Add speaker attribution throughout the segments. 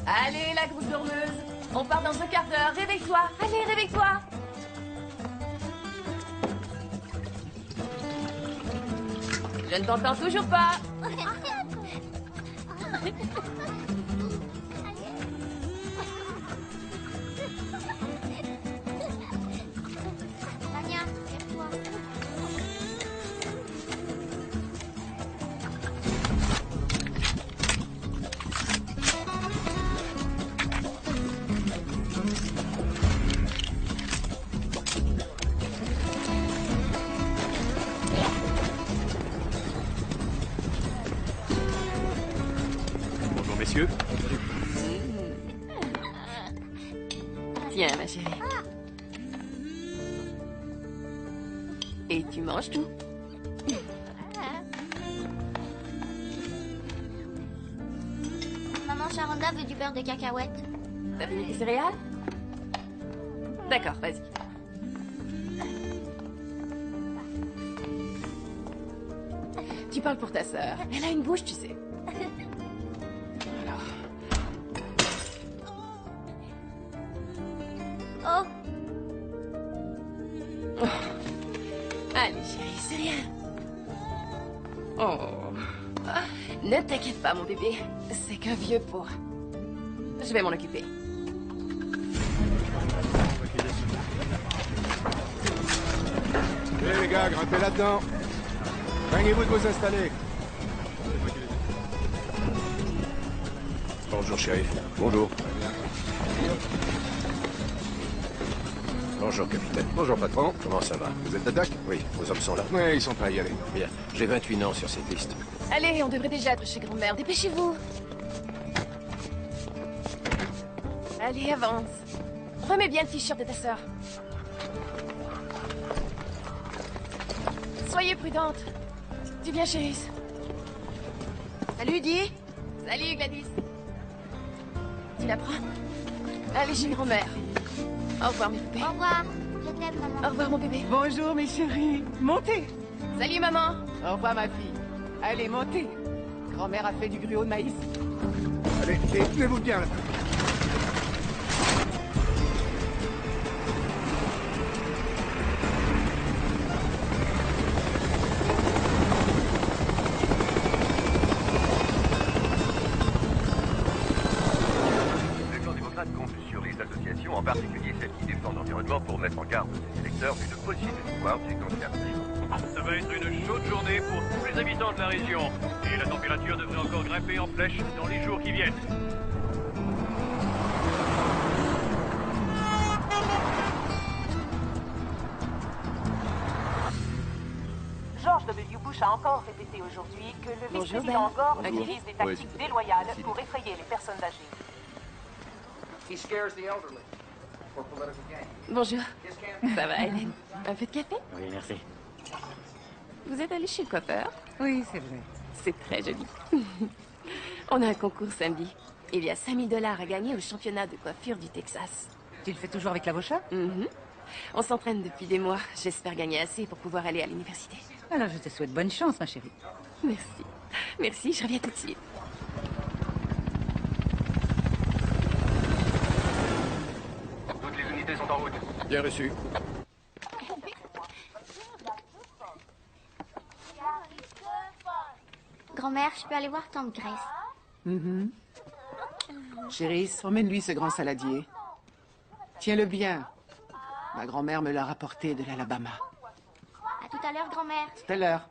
Speaker 1: Allez, la grosse dormeuse. On part dans un quart d'heure. Réveille-toi. Allez, réveille-toi. Je ne t'entends toujours pas.
Speaker 2: Tania, lève-toi.
Speaker 3: Bonjour messieurs.
Speaker 1: Tiens, ma chérie. Et tu manges tout.
Speaker 2: Maman Sharonda veut du beurre de cacahuète.
Speaker 1: T'as fini tes céréales? D'accord, vas-y. Tu parles pour ta sœur. Elle a une bouche, tu sais. Alors,
Speaker 2: Oh,
Speaker 1: allez, chérie, c'est rien. Oh. Ah, ne t'inquiète pas, mon bébé. C'est qu'un vieux pot. Je vais m'en occuper.
Speaker 4: Hé les gars, grimpez là-dedans. Craignez-vous de vous installer.
Speaker 3: Bonjour shérif. Bonjour. Bonjour capitaine.
Speaker 4: Bonjour patron.
Speaker 3: Comment ça va?
Speaker 4: Vous êtes d'attaque?
Speaker 3: Oui, vos hommes sont là.
Speaker 4: Oui, ils sont prêts à y aller.
Speaker 3: Bien. J'ai 28 noms sur cette liste.
Speaker 1: Allez, on devrait déjà être chez grand-mère. Dépêchez-vous. Allez, avance. Remets bien le t-shirt de ta sœur. Soyez prudente. Tu viens, chérie? Salut, Di. Salut, Gladys. Tu la prends? Allez, chez grand-mère. Au revoir, mes poupées.
Speaker 2: au revoir. Je t'aime, maman.
Speaker 1: Au revoir, mon bébé.
Speaker 5: Bonjour mes chéris. Montez.
Speaker 1: Salut, maman.
Speaker 5: Au revoir ma fille. Allez, montez. Grand-mère a fait du gruau de maïs.
Speaker 4: Allez, et tenez-vous bien là.
Speaker 6: Le camp démocrate compte sur les associations, en particulier celles qui défendent l'environnement, pour mettre en garde ses électeurs d'une possible victoire du candidat.
Speaker 7: Ça va être une chaude journée pour tous les habitants de la région. Et la température devrait encore grimper en flèche dans les jours qui viennent.
Speaker 8: George W. Bush a encore répété aujourd'hui que le
Speaker 1: Bonjour,
Speaker 8: vice-président
Speaker 1: Ben.
Speaker 8: Gore
Speaker 1: Bonjour.
Speaker 8: utilise des tactiques déloyales pour effrayer les personnes âgées.
Speaker 1: Bonjour. Ça va, Hélène? Un peu de café?
Speaker 3: Oui, merci.
Speaker 1: Vous êtes allé chez le coiffeur?
Speaker 5: Oui, c'est vrai.
Speaker 1: C'est très joli. On a un concours samedi. Il y a 5000 $ à gagner au championnat de coiffure du Texas.
Speaker 5: Tu le fais toujours avec l'avocat?
Speaker 1: Mhm. On s'entraîne depuis des mois. J'espère gagner assez pour pouvoir aller à l'université.
Speaker 5: Alors je te souhaite bonne chance, ma chérie.
Speaker 1: Merci. Merci, je reviens tout de suite.
Speaker 6: Toutes les unités sont en route.
Speaker 3: Bien reçu.
Speaker 2: Grand-mère, je peux aller voir tante Grace.
Speaker 5: Chérie, emmène-lui ce grand saladier. Tiens-le bien. Ma grand-mère me l'a rapporté de l'Alabama.
Speaker 2: À tout à l'heure, grand-mère.
Speaker 5: Tout à l'heure.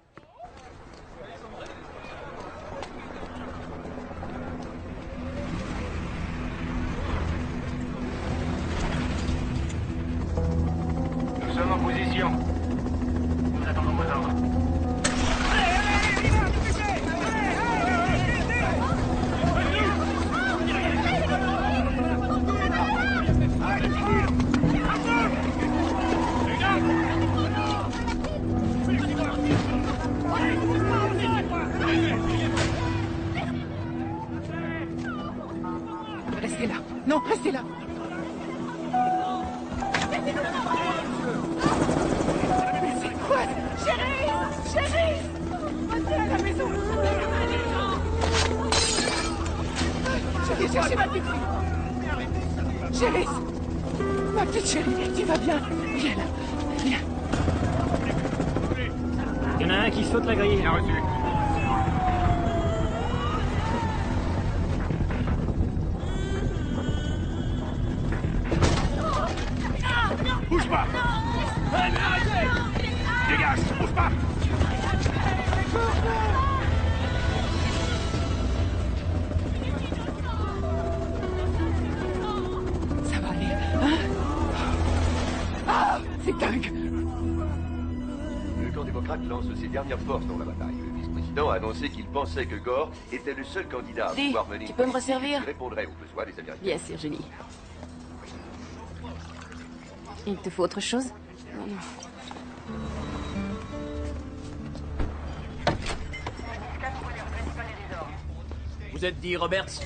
Speaker 5: Restez là. Non, restez là. Mais c'est quoi? Chérie! Chérie! Restez à la maison. Chérie, cherchez ma petite fille. Chérie! Ma petite chérie, tu vas bien? Viens là. Viens.
Speaker 9: Il y en a un qui saute la grille.
Speaker 4: Bien reçu. Bouge pas! Allez, arrêtez! Dégage! Bouge pas!
Speaker 5: Ça va aller, hein? Ah! C'est dingue!
Speaker 6: Le camp démocrate lance ses dernières forces dans la bataille. Le vice-président a annoncé qu'il pensait que Gore était le seul candidat à
Speaker 1: Dis,
Speaker 6: pouvoir mener
Speaker 1: tu
Speaker 6: une
Speaker 1: peux me
Speaker 6: politique
Speaker 1: resservir?
Speaker 6: qui répondrait aux besoins des Américains.
Speaker 1: Bien sûr, Julie. Il te faut autre chose? Non, non.
Speaker 9: Vous êtes Dee Roberts?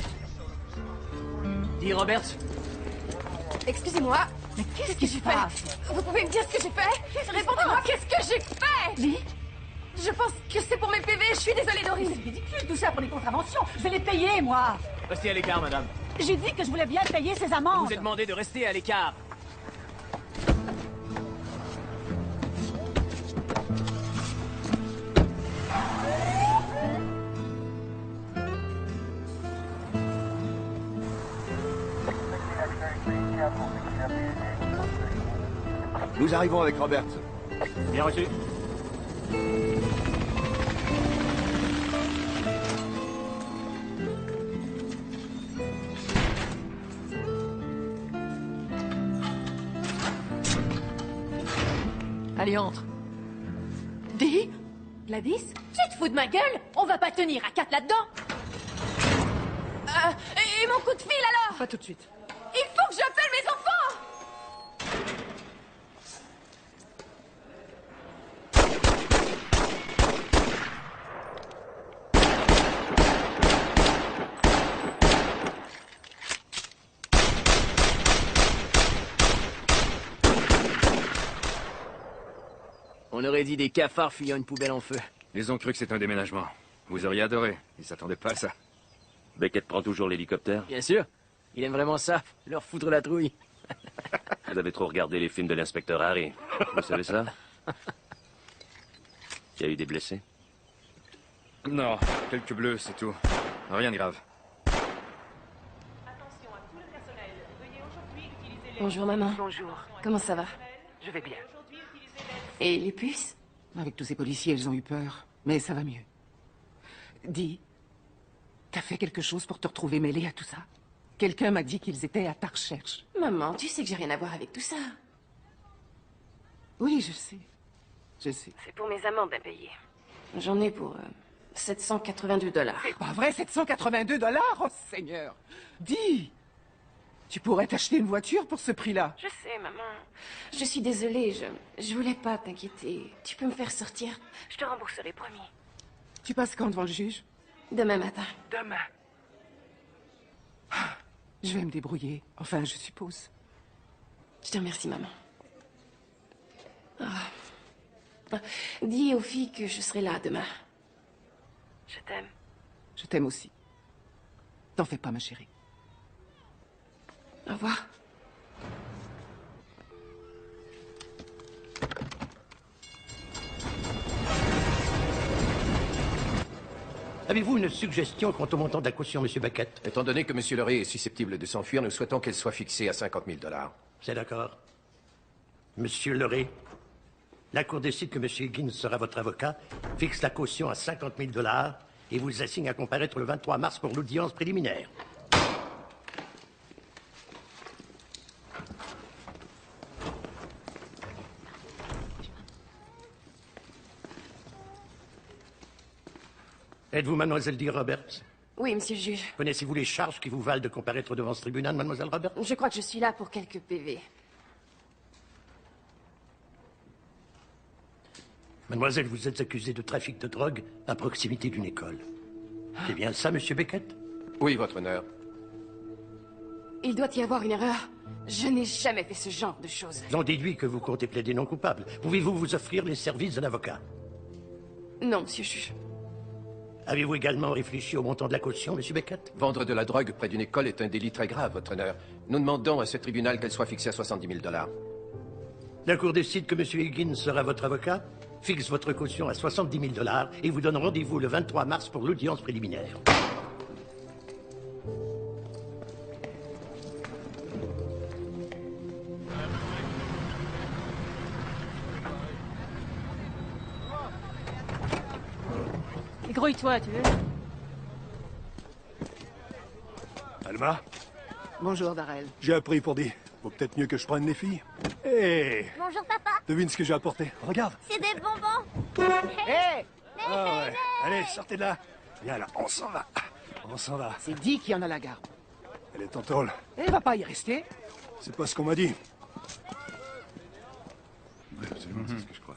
Speaker 9: Dee Roberts?
Speaker 1: Excusez-moi. Mais qu'est-ce que j'ai fait? Vous pouvez me dire ce que j'ai fait? Répondez-moi, qu'est-ce que j'ai fait?
Speaker 8: Lee,
Speaker 1: Je pense que c'est pour mes PV. Je suis désolée, Doris.
Speaker 8: c'est ridicule tout ça pour les contraventions. Je vais les payer, moi.
Speaker 9: Restez à l'écart, madame.
Speaker 8: J'ai dit que je voulais bien payer ces amendes.
Speaker 9: Je vous ai demandé de rester à l'écart.
Speaker 3: Nous arrivons avec Roberts.
Speaker 9: Bien reçu. Allez, entre.
Speaker 8: Dee,
Speaker 1: Gladys? Tu te fous de ma gueule? On va pas tenir à 4 là-dedans. Et mon coup de fil alors?
Speaker 8: pas tout de suite.
Speaker 1: Il faut que j'appelle mes enfants!
Speaker 9: On aurait dit des cafards fuyant une poubelle en feu.
Speaker 4: Ils ont cru que c'était un déménagement. Vous auriez adoré. Ils s'attendaient pas à ça.
Speaker 10: Beckett prend toujours l'hélicoptère.
Speaker 9: Bien sûr. Il aime vraiment ça. Leur foutre la trouille.
Speaker 10: Vous avez trop regardé les films de l'inspecteur Harry. Vous savez ça? Il y a eu des blessés?
Speaker 4: Non, quelques bleus, c'est tout. Rien de grave.
Speaker 1: Bonjour, maman.
Speaker 8: Bonjour.
Speaker 1: Comment ça va?
Speaker 8: Je vais bien.
Speaker 1: Et les puces?
Speaker 5: Avec tous ces policiers, elles ont eu peur. Mais ça va mieux. Dis, t'as fait quelque chose pour te retrouver mêlée à tout ça? Quelqu'un m'a dit qu'ils étaient à ta recherche.
Speaker 1: Maman, tu sais que j'ai rien à voir avec tout ça.
Speaker 5: Oui, je sais. Je sais.
Speaker 1: C'est pour mes amendes impayées. J'en ai pour 782 $.
Speaker 5: C'est pas vrai, 782 $? Oh, Seigneur! Dis! Tu pourrais t'acheter une voiture pour ce prix-là.
Speaker 1: Je sais, maman. Je suis désolée, je voulais pas t'inquiéter. Tu peux me faire sortir? Je te rembourserai, promis.
Speaker 5: Tu passes quand devant le juge?
Speaker 1: Demain matin.
Speaker 8: Demain.
Speaker 5: Je vais me débrouiller. Enfin, je suppose.
Speaker 1: Je te remercie, maman. Ah. Dis aux filles que je serai là demain. Je t'aime.
Speaker 5: Je t'aime aussi. T'en fais pas, ma chérie.
Speaker 1: Au revoir.
Speaker 11: Avez-vous une suggestion quant au montant de la caution, Monsieur Beckett?
Speaker 3: Étant donné que M. Leray est susceptible de s'enfuir, nous souhaitons qu'elle soit fixée à 50 000 $.
Speaker 11: C'est d'accord. Monsieur Leray, la Cour décide que Monsieur Higgins sera votre avocat, fixe la caution à 50 000 $ et vous assigne à comparaître le 23 mars pour l'audience préliminaire. Êtes-vous mademoiselle Dee Roberts?
Speaker 1: Oui, monsieur le juge.
Speaker 11: Connaissez-vous les charges qui vous valent de comparaître devant ce tribunal, mademoiselle Roberts?
Speaker 1: Je crois que je suis là pour quelques PV.
Speaker 11: Mademoiselle, vous êtes accusée de trafic de drogue à proximité d'une école. C'est bien ça, Monsieur Beckett?
Speaker 3: Oui, votre honneur.
Speaker 1: Il doit y avoir une erreur. Je n'ai jamais fait ce genre de choses.
Speaker 11: J'en déduis que vous comptez plaider non coupable. Pouvez-vous vous offrir les services d'un avocat?
Speaker 1: Non, monsieur le juge.
Speaker 11: Avez-vous également réfléchi au montant de la caution, monsieur Beckett?
Speaker 3: Vendre de la drogue près d'une école est un délit très grave, votre honneur. Nous demandons à ce tribunal qu'elle soit fixée à 70 000 $.
Speaker 11: La Cour décide que monsieur Higgins sera votre avocat, fixe votre caution à 70 000 $ et vous donne rendez-vous le 23 mars pour l'audience préliminaire.
Speaker 12: Grouille-toi, tu veux?
Speaker 4: Alma?
Speaker 5: Bonjour, Darrell.
Speaker 4: J'ai appris pour dire. Vaut peut-être mieux que je prenne les filles. Hé!
Speaker 2: Bonjour, papa.
Speaker 4: Devine ce que j'ai apporté. Regarde.
Speaker 2: C'est des bonbons.
Speaker 5: Hé!
Speaker 4: Ah ouais. Allez, sortez de là. Viens là, on s'en va. On s'en va.
Speaker 5: C'est dit qui en a la garde.
Speaker 4: Elle est en tôle.
Speaker 5: Elle va pas y rester.
Speaker 4: C'est pas ce qu'on m'a dit.
Speaker 13: Oui, absolument, c'est ce que je crois.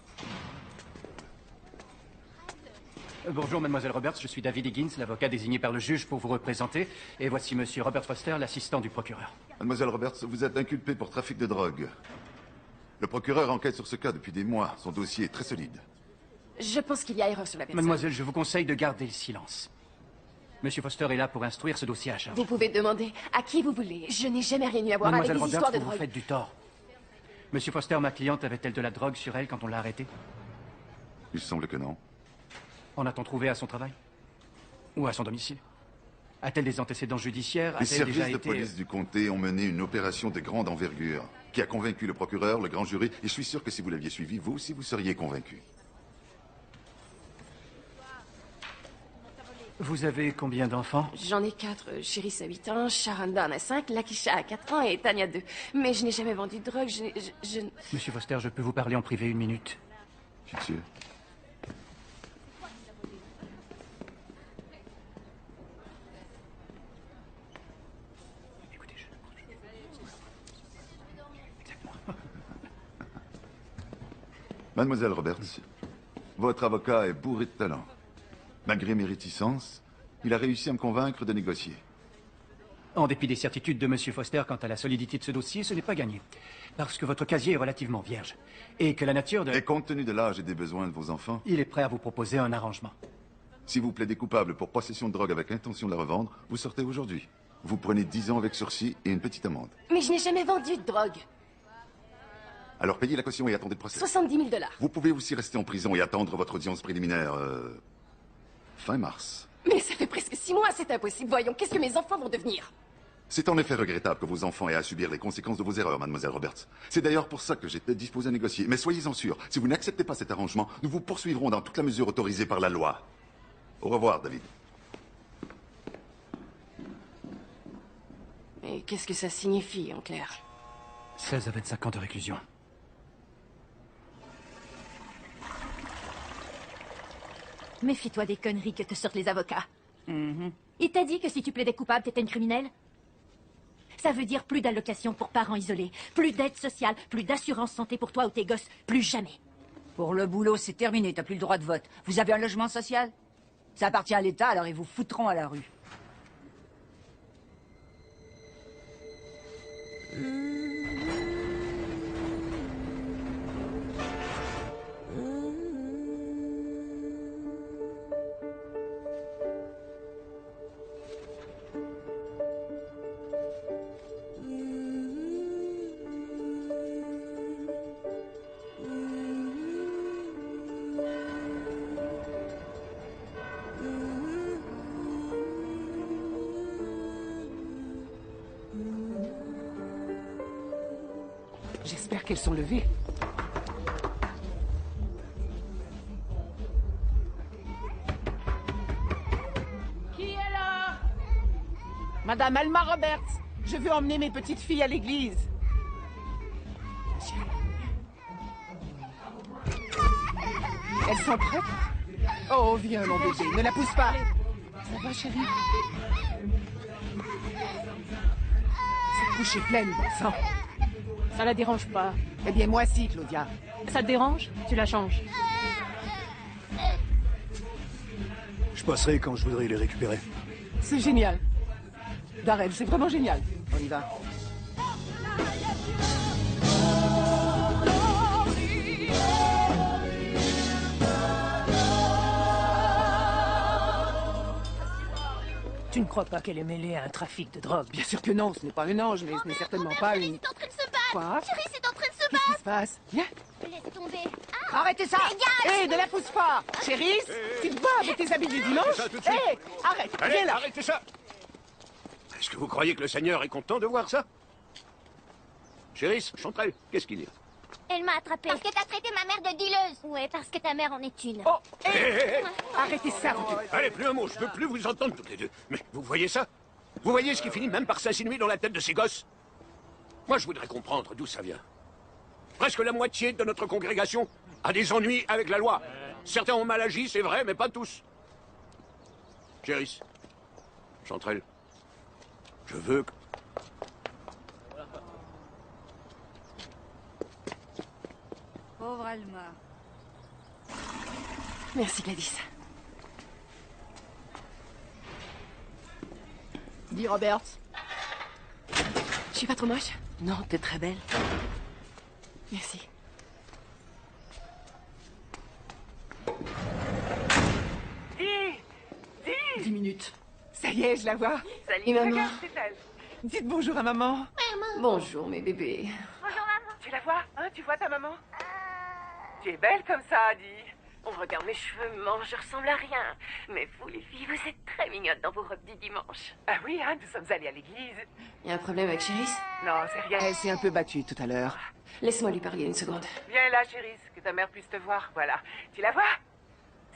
Speaker 14: Bonjour, mademoiselle Roberts, je suis David Higgins, l'avocat désigné par le juge pour vous représenter. Et voici monsieur Robert Foster, l'assistant du procureur.
Speaker 13: Mademoiselle Roberts, vous êtes inculpée pour trafic de drogue. Le procureur enquête sur ce cas depuis des mois. Son dossier est très solide.
Speaker 1: Je pense qu'il y a erreur sur la personne.
Speaker 14: Mademoiselle, je vous conseille de garder le silence. Monsieur Foster est là pour instruire ce dossier à charge.
Speaker 1: Vous pouvez demander à qui vous voulez. Je n'ai jamais rien eu à voir avec
Speaker 14: Mademoiselle
Speaker 1: des
Speaker 14: Roberts,
Speaker 1: histoires de
Speaker 14: vous
Speaker 1: drogue.
Speaker 14: faites du tort. Monsieur Foster, ma cliente, avait-elle de la drogue sur elle quand on l'a arrêtée?
Speaker 13: Il semble que non.
Speaker 14: En a-t-on trouvé à son travail? Ou à son domicile? A-t-elle des antécédents judiciaires?
Speaker 13: Les
Speaker 14: A-t-elle
Speaker 13: services
Speaker 14: déjà
Speaker 13: de
Speaker 14: été...
Speaker 13: police du comté ont mené une opération de grande envergure qui a convaincu le procureur, le grand jury, et je suis sûr que si vous l'aviez suivi, vous aussi, vous seriez convaincu.
Speaker 14: Vous avez combien d'enfants?
Speaker 1: J'en ai 4. Chériss a 8 ans, Sharonda en a 5, Lakisha a 4 ans et Tanya 2. Mais je n'ai jamais vendu de drogue, je...
Speaker 14: Monsieur Foster, je peux vous parler en privé 1 minute?
Speaker 13: Je suis sûr. Mademoiselle Roberts, votre avocat est bourré de talent. Malgré mes réticences, il a réussi à me convaincre de négocier.
Speaker 14: En dépit des certitudes de monsieur Foster quant à la solidité de ce dossier, ce n'est pas gagné. Parce que votre casier est relativement vierge. Et que la nature de...
Speaker 13: Et compte tenu de l'âge et des besoins de vos enfants...
Speaker 14: Il est prêt à vous proposer un arrangement.
Speaker 13: Si vous plaidez coupable pour possession de drogue avec intention de la revendre, vous sortez aujourd'hui. Vous prenez 10 ans avec sursis et une petite amende.
Speaker 1: Mais je n'ai jamais vendu de drogue.
Speaker 13: Alors payez la caution et attendez le procès.
Speaker 1: 70 000 $.
Speaker 13: Vous pouvez aussi rester en prison et attendre votre audience préliminaire... fin mars.
Speaker 1: Mais ça fait presque 6 mois, c'est impossible. Voyons, qu'est-ce que mes enfants vont devenir?
Speaker 13: C'est en effet regrettable que vos enfants aient à subir les conséquences de vos erreurs, mademoiselle Roberts. C'est d'ailleurs pour ça que j'étais disposé à négocier. Mais soyez-en sûrs, si vous n'acceptez pas cet arrangement, nous vous poursuivrons dans toute la mesure autorisée par la loi. Au revoir, David.
Speaker 1: Et qu'est-ce que ça signifie, en clair?
Speaker 14: 16 à 25 ans de réclusion.
Speaker 12: Méfie-toi des conneries que te sortent les avocats. Il t'a dit que si tu plaidais coupable, t'étais une criminelle? Ça veut dire plus d'allocations pour parents isolés, plus d'aide sociale, plus d'assurance santé pour toi ou tes gosses, plus jamais.
Speaker 15: Pour le boulot, c'est terminé, t'as plus le droit de vote. Vous avez un logement social? Ça appartient à l'État, alors ils vous foutront à la rue.
Speaker 5: J'espère qu'elles sont levées. Qui est là? Madame Alma Roberts, je veux emmener mes petites filles à l'église. Elles sont prêtes? Oh, viens, mon bébé, ne la pousse pas. Ça va, chérie? Cette couche est pleine, bon sang.
Speaker 12: Ça la dérange pas.
Speaker 5: Eh bien, moi si, Claudia.
Speaker 12: Ça te dérange? Tu la changes.
Speaker 4: Je passerai quand je voudrais les récupérer.
Speaker 5: C'est génial. Darrell, c'est vraiment génial. On y va.
Speaker 8: Tu ne crois pas qu'elle est mêlée à un trafic de drogue?
Speaker 5: Bien sûr que non, ce n'est pas un ange, mais ce n'est certainement pas une...
Speaker 2: est en train de se battre.
Speaker 5: Quoi?
Speaker 2: Chérie, c'est en train de se
Speaker 5: Qu'est-ce qui se passe? Viens.
Speaker 2: Laisse tomber.
Speaker 5: Arrêtez ça!
Speaker 2: Dégage.
Speaker 5: Hé, ne la pousse pas! Chérie, tu te bats avec tes habits du dimanche?
Speaker 4: ça tout de suite.
Speaker 5: Hé, arrête,
Speaker 4: Allez,
Speaker 5: viens là!
Speaker 4: arrêtez ça! Est-ce que vous croyez que le Seigneur est content de voir ça? Chéris, Chanterelle, qu'est-ce qu'il y a?
Speaker 2: Elle m'a attrapée. Parce que t'as traité ma mère de dealeuse. Ouais, parce que ta mère en est une.
Speaker 5: Oh,
Speaker 4: Hé, hé, hé.
Speaker 5: Arrêtez ça, vous deux.
Speaker 4: Allez, plus un mot, je veux plus vous entendre toutes les deux. Mais vous voyez ça? Vous voyez ce qui finit même par s'insinuer dans la tête de ces gosses? Moi, je voudrais comprendre d'où ça vient. Presque la moitié de notre congrégation a des ennuis avec la loi. Certains ont mal agi, c'est vrai, mais pas tous. Chéris, Chanterelle, je veux que...
Speaker 15: Pauvre Alma.
Speaker 1: Merci, Gladys.
Speaker 5: Dis, Roberts.
Speaker 1: Je suis pas trop moche?
Speaker 5: Non, t'es très belle.
Speaker 1: Merci.
Speaker 8: Dis
Speaker 5: 10 minutes. Ça y est, je la vois.
Speaker 8: Salut,
Speaker 1: maman.
Speaker 8: regarde, c'est elle.
Speaker 5: Dites bonjour à maman.
Speaker 1: Bonjour, mes bébés.
Speaker 2: Bonjour, maman.
Speaker 8: Tu la vois, hein? Tu vois ta maman? Tu es belle comme ça, dis. On regarde mes cheveux, maman, je ressemble à rien. Mais vous, les filles, vous êtes très mignonnes dans vos robes du dimanche. Ah oui, hein, nous sommes allés à l'église.
Speaker 1: Y a un problème avec Chéris?
Speaker 8: Non, c'est rien.
Speaker 5: Elle s'est un peu battue tout à l'heure.
Speaker 1: Laisse-moi lui parler une seconde.
Speaker 8: Viens là, chérie, que ta mère puisse te voir. Voilà. Tu la vois?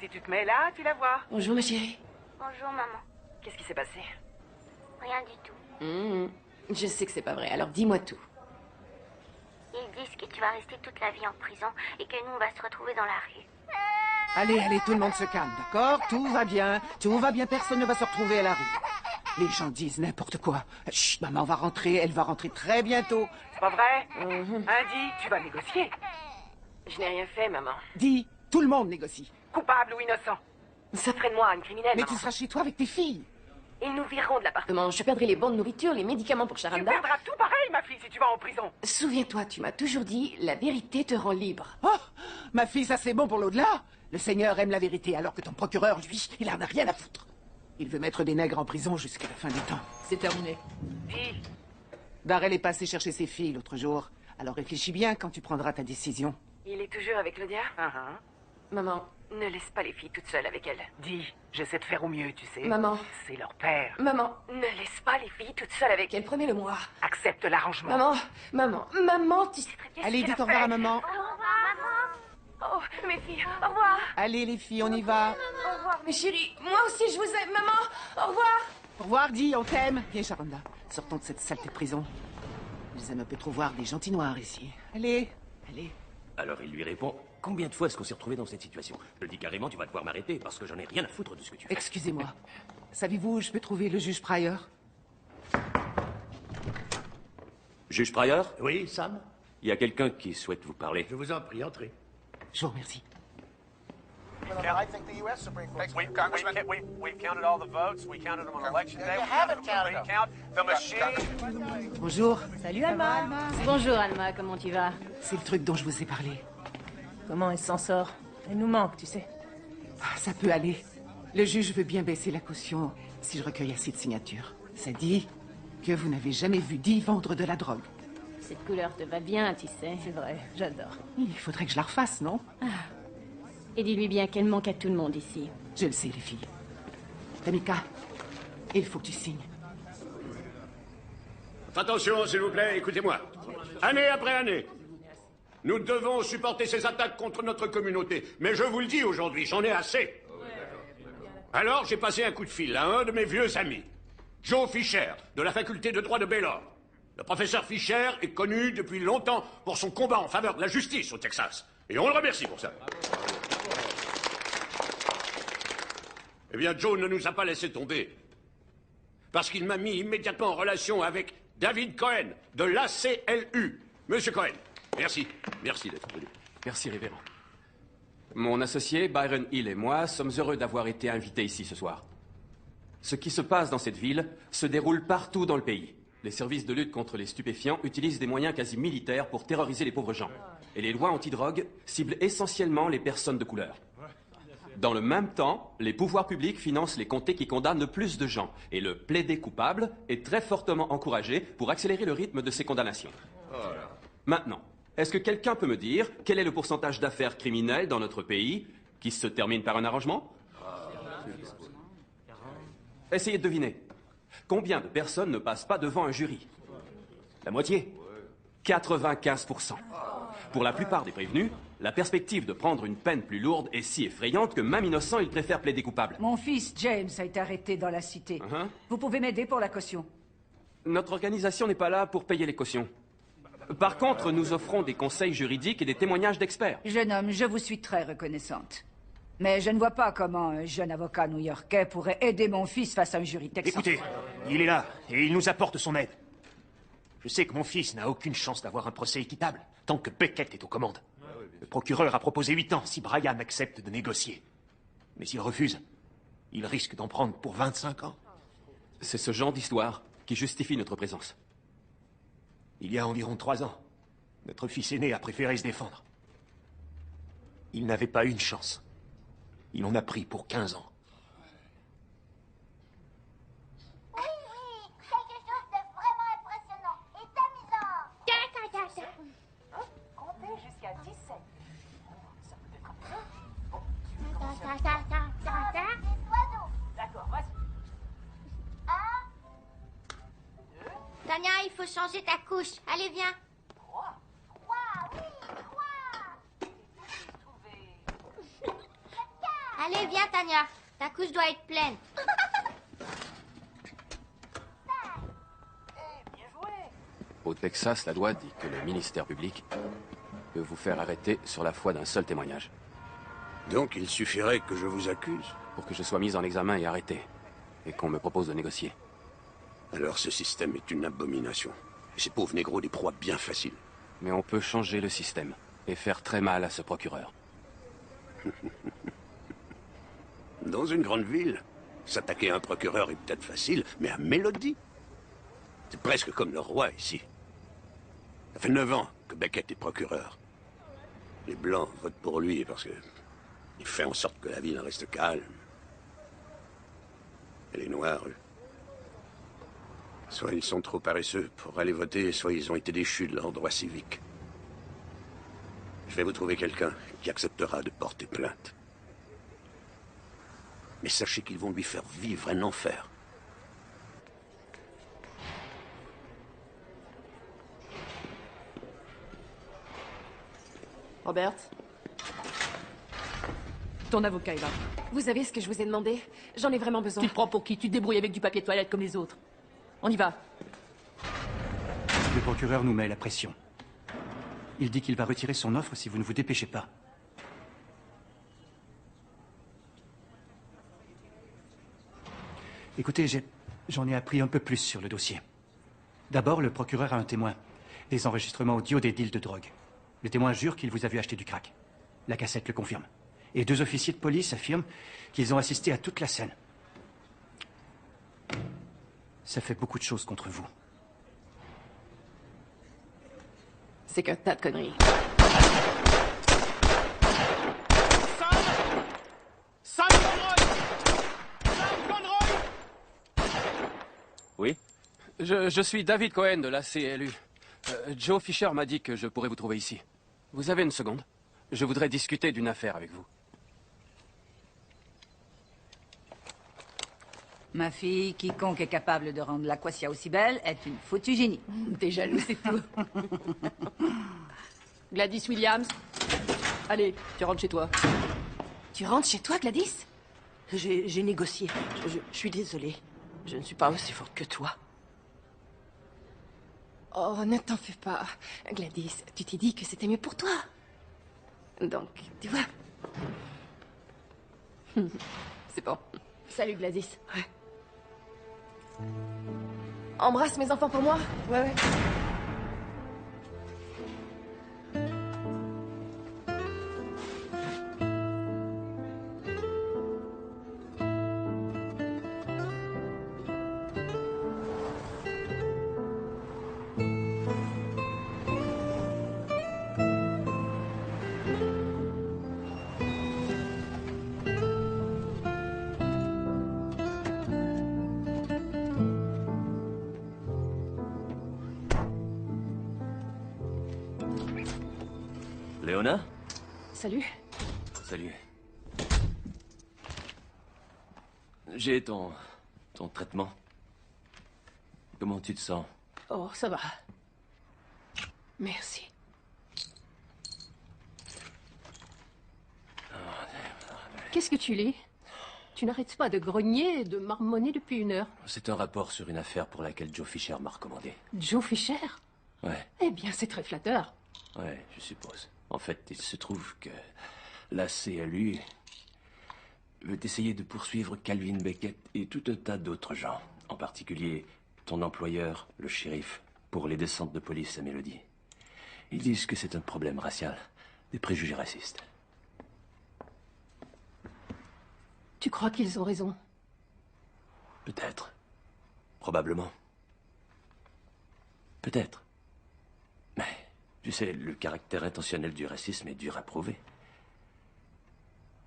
Speaker 8: Si tu te mets là, tu la vois.
Speaker 1: Bonjour, ma chérie.
Speaker 2: Bonjour, maman.
Speaker 8: Qu'est-ce qui s'est passé?
Speaker 2: Rien du tout.
Speaker 1: Je sais que c'est pas vrai, alors dis-moi tout.
Speaker 2: Ils disent que tu vas rester toute la vie en prison et que nous, on va se retrouver dans la rue.
Speaker 5: Allez, allez, tout le monde se calme, d'accord? Tout va bien, personne ne va se retrouver à la rue. Les gens disent n'importe quoi. Chut, maman va rentrer, elle va rentrer très bientôt.
Speaker 8: C'est pas vrai? Dis, tu vas négocier.
Speaker 1: Je n'ai rien fait, maman.
Speaker 5: Dis, tout le monde négocie.
Speaker 8: Coupable ou innocent? Ça ferait de moi une criminelle,
Speaker 5: Mais
Speaker 8: maman.
Speaker 5: tu seras chez toi avec tes filles.
Speaker 8: Ils nous vireront de l'appartement.
Speaker 1: Je perdrai les bons de nourriture, les médicaments pour
Speaker 8: Tu
Speaker 1: Charanda.
Speaker 8: perdras tout pareil, ma fille, si tu vas en prison.
Speaker 1: Souviens-toi, tu m'as toujours dit, la vérité te rend libre.
Speaker 5: Oh, ma fille, ça c'est bon pour l'au-delà. Le Seigneur aime la vérité, alors que ton procureur, lui, il en a rien à foutre. Il veut mettre des nègres en prison jusqu'à la fin des temps.
Speaker 1: C'est terminé.
Speaker 8: Dis,
Speaker 5: Darrell est passé chercher ses filles l'autre jour. Alors réfléchis bien quand tu prendras ta décision.
Speaker 8: il est toujours avec Claudia?
Speaker 1: Maman,
Speaker 8: Ne laisse pas les filles toutes seules avec elle. Dis, j'essaie de faire au mieux, tu sais.
Speaker 1: Maman.
Speaker 8: C'est leur père.
Speaker 1: maman,
Speaker 8: Ne laisse pas les filles toutes seules avec elle.
Speaker 1: quel promets-le-moi.
Speaker 8: Accepte l'arrangement.
Speaker 1: Maman, tu sais très bien.
Speaker 5: Allez, dites au revoir à maman.
Speaker 2: Au revoir, maman.
Speaker 8: Oh, mes filles, au revoir.
Speaker 5: Allez les filles, on y va.
Speaker 1: Au revoir, mes chéris. Moi aussi, je vous aime, maman. Au revoir.
Speaker 5: Au revoir, Di, on t'aime. Viens, Sharonda, sortons de cette saleté de prison. Ils aiment un peu trop voir des gentils noirs ici. Allez, allez.
Speaker 10: Alors il lui répond, combien de fois est-ce qu'on s'est retrouvé dans cette situation? Je dis carrément, tu vas devoir m'arrêter parce que j'en ai rien à foutre de ce que tu fais.
Speaker 5: Excusez-moi. Savez-vous où je peux trouver le juge Pryor?
Speaker 10: Juge Pryor?
Speaker 11: Oui, Sam?
Speaker 10: Il y a quelqu'un qui souhaite vous parler.
Speaker 11: Je vous en prie, entrez.
Speaker 5: Je vous remercie.
Speaker 16: I think the U.S. Supreme Court.
Speaker 7: We've counted all the votes. We counted them on election day.
Speaker 16: You haven't counted them.
Speaker 7: Count the machine.
Speaker 5: Bonjour.
Speaker 12: Salut Alma. Bonjour Alma, comment tu vas?
Speaker 5: C'est le truc dont je vous ai parlé.
Speaker 8: Comment elle s'en sort? Elle nous manque, tu sais.
Speaker 5: Ah, ça peut aller. Le juge veut bien baisser la caution si je recueille assez de signatures. Ça dit que vous n'avez jamais vu Di vendre de la drogue.
Speaker 12: Cette couleur te va bien, tu sais. C'est vrai, j'adore.
Speaker 5: Il faudrait que je la refasse, non?
Speaker 12: Et dis-lui bien qu'elle manque à tout le monde ici.
Speaker 5: Je le sais, les filles. Tamika, il faut que tu signes.
Speaker 4: Attention, s'il vous plaît, écoutez-moi. Année après année, nous devons supporter ces attaques contre notre communauté. Mais je vous le dis aujourd'hui, j'en ai assez. Alors, j'ai passé un coup de fil à un de mes vieux amis, Joe Fisher, de la faculté de droit de Baylor. Le professeur Fisher est connu depuis longtemps pour son combat en faveur de la justice au Texas. Et on le remercie pour ça. Eh bien, Joe ne nous a pas laissé tomber. Parce qu'il m'a mis immédiatement en relation avec David Cohen, de l'ACLU. Monsieur Cohen, merci. Merci d'être venu.
Speaker 17: Merci, révérend. Mon associé, Byron Hill et moi sommes heureux d'avoir été invités ici ce soir. Ce qui se passe dans cette ville se déroule partout dans le pays. Les services de lutte contre les stupéfiants utilisent des moyens quasi militaires pour terroriser les pauvres gens. Et les lois antidrogue ciblent essentiellement les personnes de couleur. Dans le même temps, les pouvoirs publics financent les comtés qui condamnent le plus de gens. Et le plaider coupable est très fortement encouragé pour accélérer le rythme de ces condamnations. Maintenant, est-ce que quelqu'un peut me dire quel est le pourcentage d'affaires criminelles dans notre pays qui se termine par un arrangement? Essayez de deviner. Combien de personnes ne passent pas devant un jury? La moitié. 95%. Pour la plupart des prévenus, la perspective de prendre une peine plus lourde est si effrayante que même innocent, ils préfèrent plaider coupable.
Speaker 15: Mon fils James a été arrêté dans la cité. Vous pouvez m'aider pour la caution?
Speaker 17: Notre organisation n'est pas là pour payer les cautions. Par contre, nous offrons des conseils juridiques et des témoignages d'experts.
Speaker 15: Jeune homme, je vous suis très reconnaissante. Mais je ne vois pas comment un jeune avocat new-yorkais pourrait aider mon fils face à un jury texan.
Speaker 18: Écoutez, il est là, et il nous apporte son aide. Je sais que mon fils n'a aucune chance d'avoir un procès équitable, tant que Beckett est aux commandes. Le procureur a proposé 8 ans si Brian accepte de négocier. Mais s'il refuse, il risque d'en prendre pour 25 ans.
Speaker 17: C'est ce genre d'histoire qui justifie notre présence.
Speaker 18: Il y a environ 3 ans, notre fils aîné a préféré se défendre. Il n'avait pas une chance. Il en a pris pour 15 ans.
Speaker 2: Oui, quelque chose de vraiment impressionnant et amusant.
Speaker 8: Comptez jusqu'à 17. Ça peut être D'accord, vas-y.
Speaker 2: Tania, il faut changer ta couche. Allez, viens. Allez, viens, Tania. Ta couche doit être pleine.
Speaker 17: Au Texas, la loi dit que le ministère public peut vous faire arrêter sur la foi d'un seul témoignage.
Speaker 4: Donc il suffirait que je vous accuse?
Speaker 17: Pour que je sois mis en examen et arrêté. Et qu'on me propose de négocier.
Speaker 4: Alors ce système est une abomination. Et ces pauvres négros des proies bien faciles.
Speaker 17: Mais on peut changer le système. Et faire très mal à ce procureur.
Speaker 4: Dans une grande ville, s'attaquer à un procureur est peut-être facile, mais à Mélodie, c'est presque comme le roi ici. Ça fait 9 ans que Beckett est procureur. Les Blancs votent pour lui parce que il fait en sorte que la ville reste calme. Et les Noirs, eux, soit ils sont trop paresseux pour aller voter, soit ils ont été déchus de leurs droits civiques. Je vais vous trouver quelqu'un qui acceptera de porter plainte. Mais sachez qu'ils vont lui faire vivre un enfer.
Speaker 1: Robert?
Speaker 19: Ton avocat est là.
Speaker 1: Vous avez ce que je vous ai demandé? J'en ai vraiment besoin.
Speaker 19: Tu te prends pour qui? Tu te débrouilles avec du papier toilette comme les autres. On y va.
Speaker 14: Le procureur nous met la pression. Il dit qu'il va retirer son offre si vous ne vous dépêchez pas. Écoutez, j'en ai appris un peu plus sur le dossier. D'abord, le procureur a un témoin. Des enregistrements audio des deals de drogue. Le témoin jure qu'il vous a vu acheter du crack. La cassette le confirme. Et 2 officiers de police affirment qu'ils ont assisté à toute la scène. Ça fait beaucoup de choses contre vous.
Speaker 1: C'est qu'un tas de conneries.
Speaker 7: Sam Conroy!
Speaker 17: Oui? Je suis David Cohen de la CLU. Joe Fisher m'a dit que je pourrais vous trouver ici. Vous avez une seconde? Je voudrais discuter d'une affaire avec vous.
Speaker 15: Ma fille, quiconque est capable de rendre l'Aquasia aussi belle est une foutue génie.
Speaker 19: T'es jaloux, c'est tout. Gladys Williams. Allez, tu rentres chez toi.
Speaker 1: Tu rentres chez toi, Gladys?
Speaker 19: J'ai négocié. Je suis désolée. Je ne suis pas aussi forte que toi.
Speaker 1: Oh, ne t'en fais pas. Gladys, tu t'es dit que c'était mieux pour toi. Donc, tu vois. C'est bon.
Speaker 19: Salut, Gladys.
Speaker 1: Ouais. Embrasse mes enfants pour moi. Ouais, ouais.
Speaker 10: Léona?
Speaker 1: Salut.
Speaker 10: Salut. J'ai ton traitement. Comment tu te sens?
Speaker 1: Oh, ça va. Merci. Qu'est-ce que tu lis? Tu n'arrêtes pas de grogner et de marmonner depuis 1 heure.
Speaker 10: C'est un rapport sur une affaire pour laquelle Joe Fisher m'a recommandé.
Speaker 1: Joe Fisher?
Speaker 10: Ouais,
Speaker 1: Eh bien, c'est très flatteur.
Speaker 10: ouais, je suppose. En fait, il se trouve que la CLU veut essayer de poursuivre Calvin Beckett et tout un tas d'autres gens. En particulier, ton employeur, le shérif, pour les descentes de police à Mélodie. Ils disent que c'est un problème racial, des préjugés racistes.
Speaker 1: Tu crois qu'ils ont raison?
Speaker 10: Peut-être. Probablement. Peut-être. Mais, tu sais, le caractère intentionnel du racisme est dur à prouver.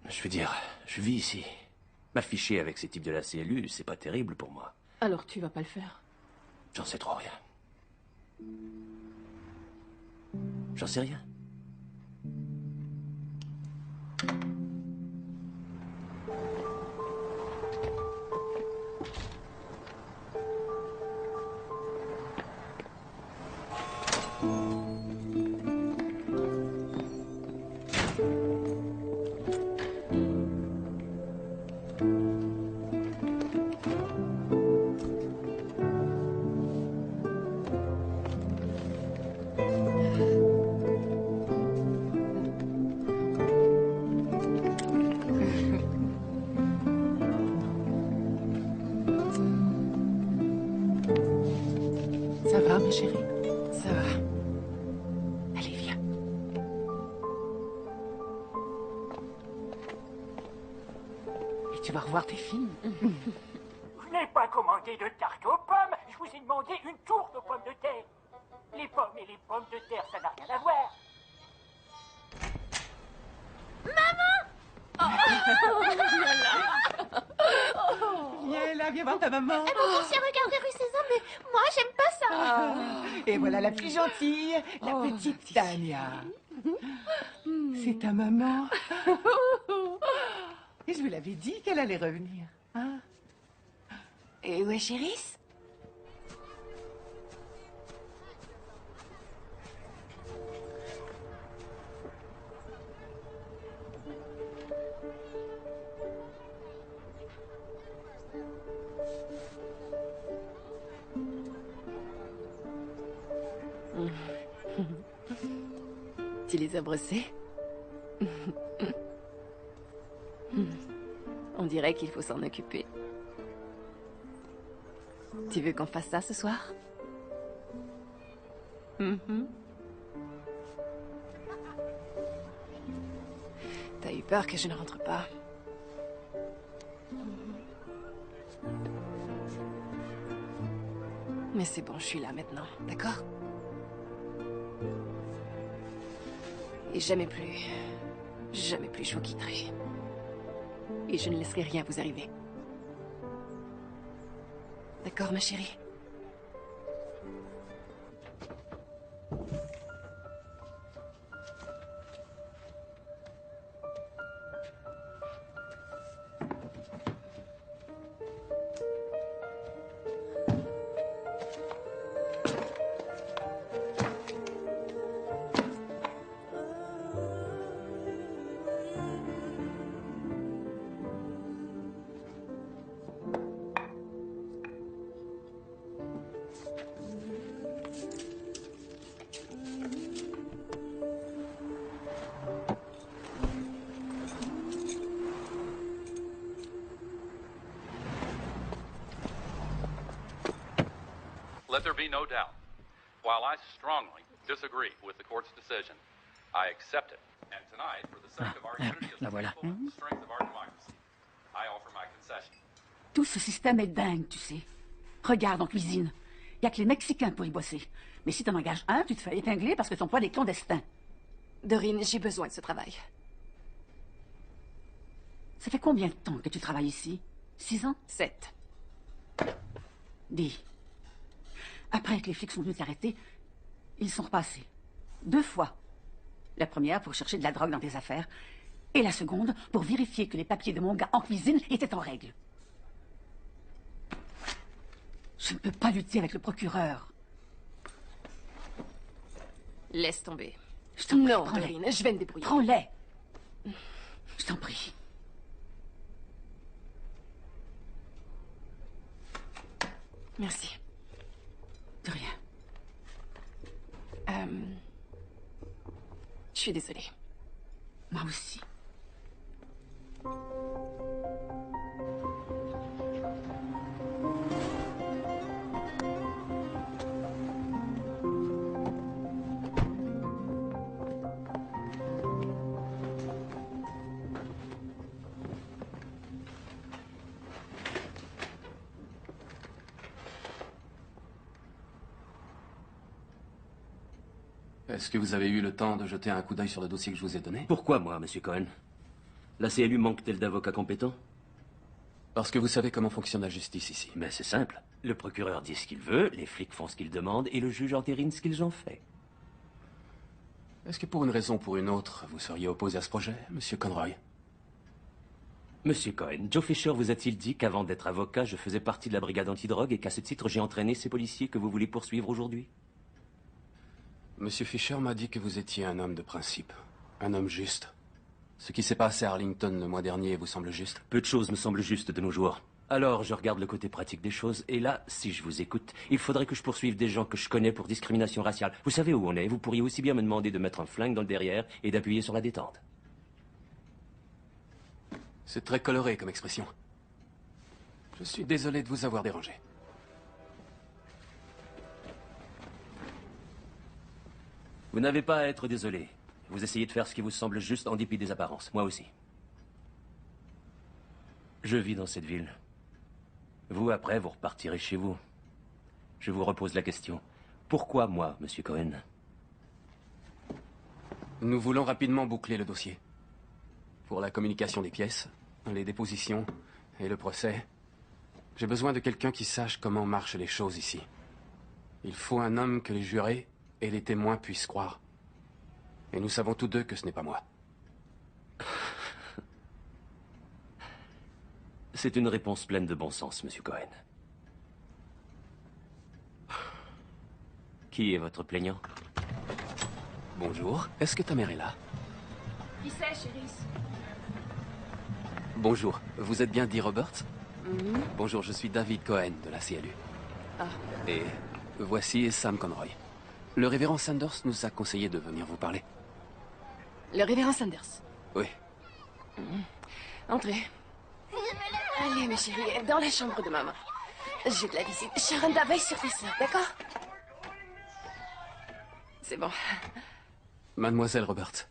Speaker 10: Je veux dire, je vis ici. M'afficher avec ces types de la CLU, c'est pas terrible pour moi.
Speaker 1: Alors tu vas pas le faire?
Speaker 10: J'en sais trop rien. J'en sais rien.
Speaker 5: Ça va, ma chérie? Ça va. Allez, viens. Et tu vas revoir tes filles.
Speaker 20: Je n'ai pas commandé de tarte aux pommes, je vous ai demandé une tourte aux pommes de terre. Les pommes et les pommes de terre, ça n'a rien à voir.
Speaker 5: Viens là, viens voir ta maman.
Speaker 12: Elle m'a aussi regardé rue César, mais moi, j'aime pas ça.
Speaker 5: Ah, et voilà la plus gentille, la petite Tania. C'est ta maman. Et je vous l'avais dit qu'elle allait revenir. Hein?
Speaker 1: Et où est Chéris? Tu les as brossés? On dirait qu'il faut s'en occuper. Tu veux qu'on fasse ça ce soir? T'as eu peur que je ne rentre pas? Mais c'est bon, je suis là maintenant, d'accord? Et jamais plus je vous quitterai. Et je ne laisserai rien vous arriver. D'accord, ma chérie?
Speaker 21: Let there be no doubt. While I strongly disagree with the court's decision, I accept it. And tonight, for the sake of our unity as
Speaker 15: la
Speaker 21: a
Speaker 15: voilà.
Speaker 21: people and the strength of our democracy, I offer my concession.
Speaker 15: Tout ce système est dingue, tu sais. Regarde en cuisine. Il y a que les Mexicains pour y bosser. Mais si t'en engages un, tu te fais épingler parce que ton poids est clandestin.
Speaker 1: Dorine, j'ai besoin de ce travail.
Speaker 15: Ça fait combien de temps que tu travailles ici? 6 ans?
Speaker 1: 7.
Speaker 15: Dis. Après que les flics sont venus t'arrêter, ils sont repassés. 2 fois. La première pour chercher de la drogue dans tes affaires, et la seconde pour vérifier que les papiers de mon gars en cuisine étaient en règle. Je ne peux pas lutter avec le procureur.
Speaker 1: Laisse tomber.
Speaker 15: Je t'en prie,
Speaker 1: Non,
Speaker 15: prends-les.
Speaker 1: Dorine, je vais me débrouiller.
Speaker 15: Prends-les. Je t'en prie.
Speaker 1: Merci.
Speaker 15: De rien.
Speaker 1: Je suis désolée.
Speaker 15: Moi aussi.
Speaker 17: Est-ce que vous avez eu le temps de jeter un coup d'œil sur le dossier que je vous ai donné?
Speaker 10: Pourquoi moi, monsieur Cohen? La CLU manque-t-elle d'avocats compétents?
Speaker 17: Parce que vous savez comment fonctionne la justice ici.
Speaker 10: Mais c'est simple. Le procureur dit ce qu'il veut, les flics font ce qu'ils demandent, et le juge entérine ce qu'ils ont fait.
Speaker 17: Est-ce que pour une raison ou pour une autre, vous seriez opposé à ce projet, monsieur Conroy?
Speaker 10: Monsieur Cohen, Joe Fisher vous a-t-il dit qu'avant d'être avocat, je faisais partie de la brigade antidrogue et qu'à ce titre, j'ai entraîné ces policiers que vous voulez poursuivre aujourd'hui?
Speaker 17: Monsieur Fisher m'a dit que vous étiez un homme de principe, un homme juste. Ce qui s'est passé à Arlington le mois dernier vous semble juste?
Speaker 10: Peu de choses me semblent justes de nos jours. Alors, je regarde le côté pratique des choses, et là, si je vous écoute, il faudrait que je poursuive des gens que je connais pour discrimination raciale. Vous savez où on est, vous pourriez aussi bien me demander de mettre un flingue dans le derrière et d'appuyer sur la détente.
Speaker 17: C'est très coloré comme expression. Je suis désolé de vous avoir dérangé.
Speaker 10: Vous n'avez pas à être désolé. Vous essayez de faire ce qui vous semble juste en dépit des apparences. Moi aussi. Je vis dans cette ville. Vous, après, vous repartirez chez vous. Je vous repose la question. Pourquoi moi, monsieur Cohen?
Speaker 17: Nous voulons rapidement boucler le dossier. Pour la communication des pièces, les dépositions et le procès, j'ai besoin de quelqu'un qui sache comment marchent les choses ici. Il faut un homme que les jurés et les témoins puissent croire. Et nous savons tous deux que ce n'est pas moi.
Speaker 10: C'est une réponse pleine de bon sens, monsieur Cohen. Qui est votre plaignant?
Speaker 17: Bonjour. Est-ce que ta mère est là?
Speaker 1: Qui c'est, chérie?
Speaker 17: Bonjour. Vous êtes bien Dee Roberts? Bonjour, je suis David Cohen de la CLU.
Speaker 1: Ah.
Speaker 17: Et voici Sam Conroy. Le révérend Sanders nous a conseillé de venir vous parler.
Speaker 1: Le révérend Sanders.
Speaker 17: Oui.
Speaker 1: Entrez. Allez, mes chéris, dans la chambre de maman. J'ai de la visite. Sharonda, veille sur tes sœurs, d'accord? C'est bon.
Speaker 17: Mademoiselle Roberts,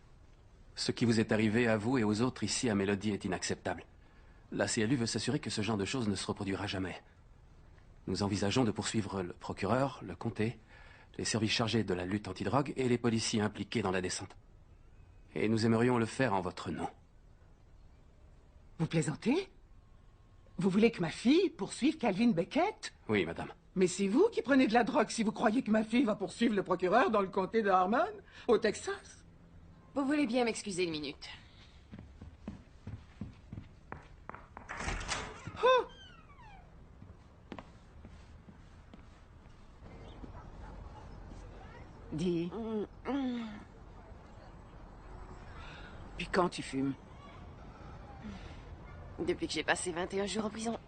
Speaker 17: ce qui vous est arrivé à vous et aux autres ici à Mélodie est inacceptable. La CLU veut s'assurer que ce genre de choses ne se reproduira jamais. Nous envisageons de poursuivre le procureur, le comté, les services chargés de la lutte antidrogue et les policiers impliqués dans la descente. Et nous aimerions le faire en votre nom.
Speaker 5: Vous plaisantez? Vous voulez que ma fille poursuive Calvin Beckett?
Speaker 17: Oui, madame.
Speaker 5: Mais c'est vous qui prenez de la drogue si vous croyez que ma fille va poursuivre le procureur dans le comté de Harmon, au Texas.
Speaker 1: Vous voulez bien m'excuser une minute?
Speaker 5: Oh! Dis. Puis quand tu fumes?
Speaker 1: Depuis que j'ai passé 21 jours en prison.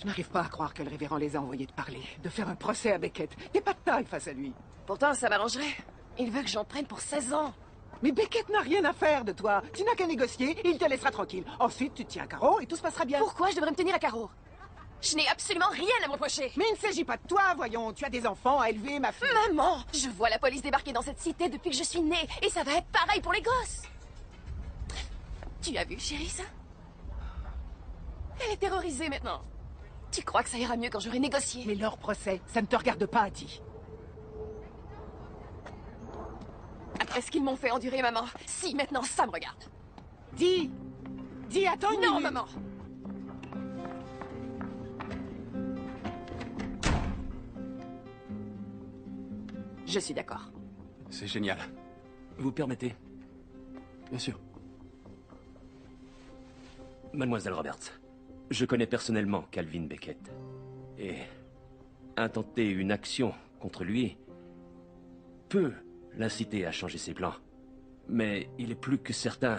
Speaker 5: Je n'arrive pas à croire que le révérend les a envoyés de parler, de faire un procès à Beckett. T'es pas de taille face à lui.
Speaker 1: Pourtant, ça m'arrangerait. Il veut que j'en prenne pour 16 ans.
Speaker 5: Mais Beckett n'a rien à faire de toi. Tu n'as qu'à négocier et il te laissera tranquille. Ensuite, tu te tiens à carreau et tout se passera bien.
Speaker 1: Pourquoi je devrais me tenir à carreau? Je n'ai absolument rien à me reprocher.
Speaker 5: Mais il ne s'agit pas de toi, voyons. Tu as des enfants à élever, ma fille.
Speaker 1: Maman, je vois la police débarquer dans cette cité depuis que je suis née. Et ça va être pareil pour les gosses. Tu as vu, chérie, ça? Elle est terrorisée maintenant. Tu crois que ça ira mieux quand j'aurai négocié?
Speaker 5: Mais leur procès, ça ne te regarde pas, Adi.
Speaker 1: Après ce qu'ils m'ont fait endurer, maman. Si, maintenant, ça me regarde.
Speaker 5: Dis, attends une
Speaker 1: Non,
Speaker 5: minute.
Speaker 1: maman. Je suis d'accord.
Speaker 17: C'est génial.
Speaker 10: Vous permettez? Bien sûr. Mademoiselle Roberts, je connais personnellement Calvin Beckett. Et intenter une action contre lui peut l'inciter à changer ses plans. Mais il est plus que certain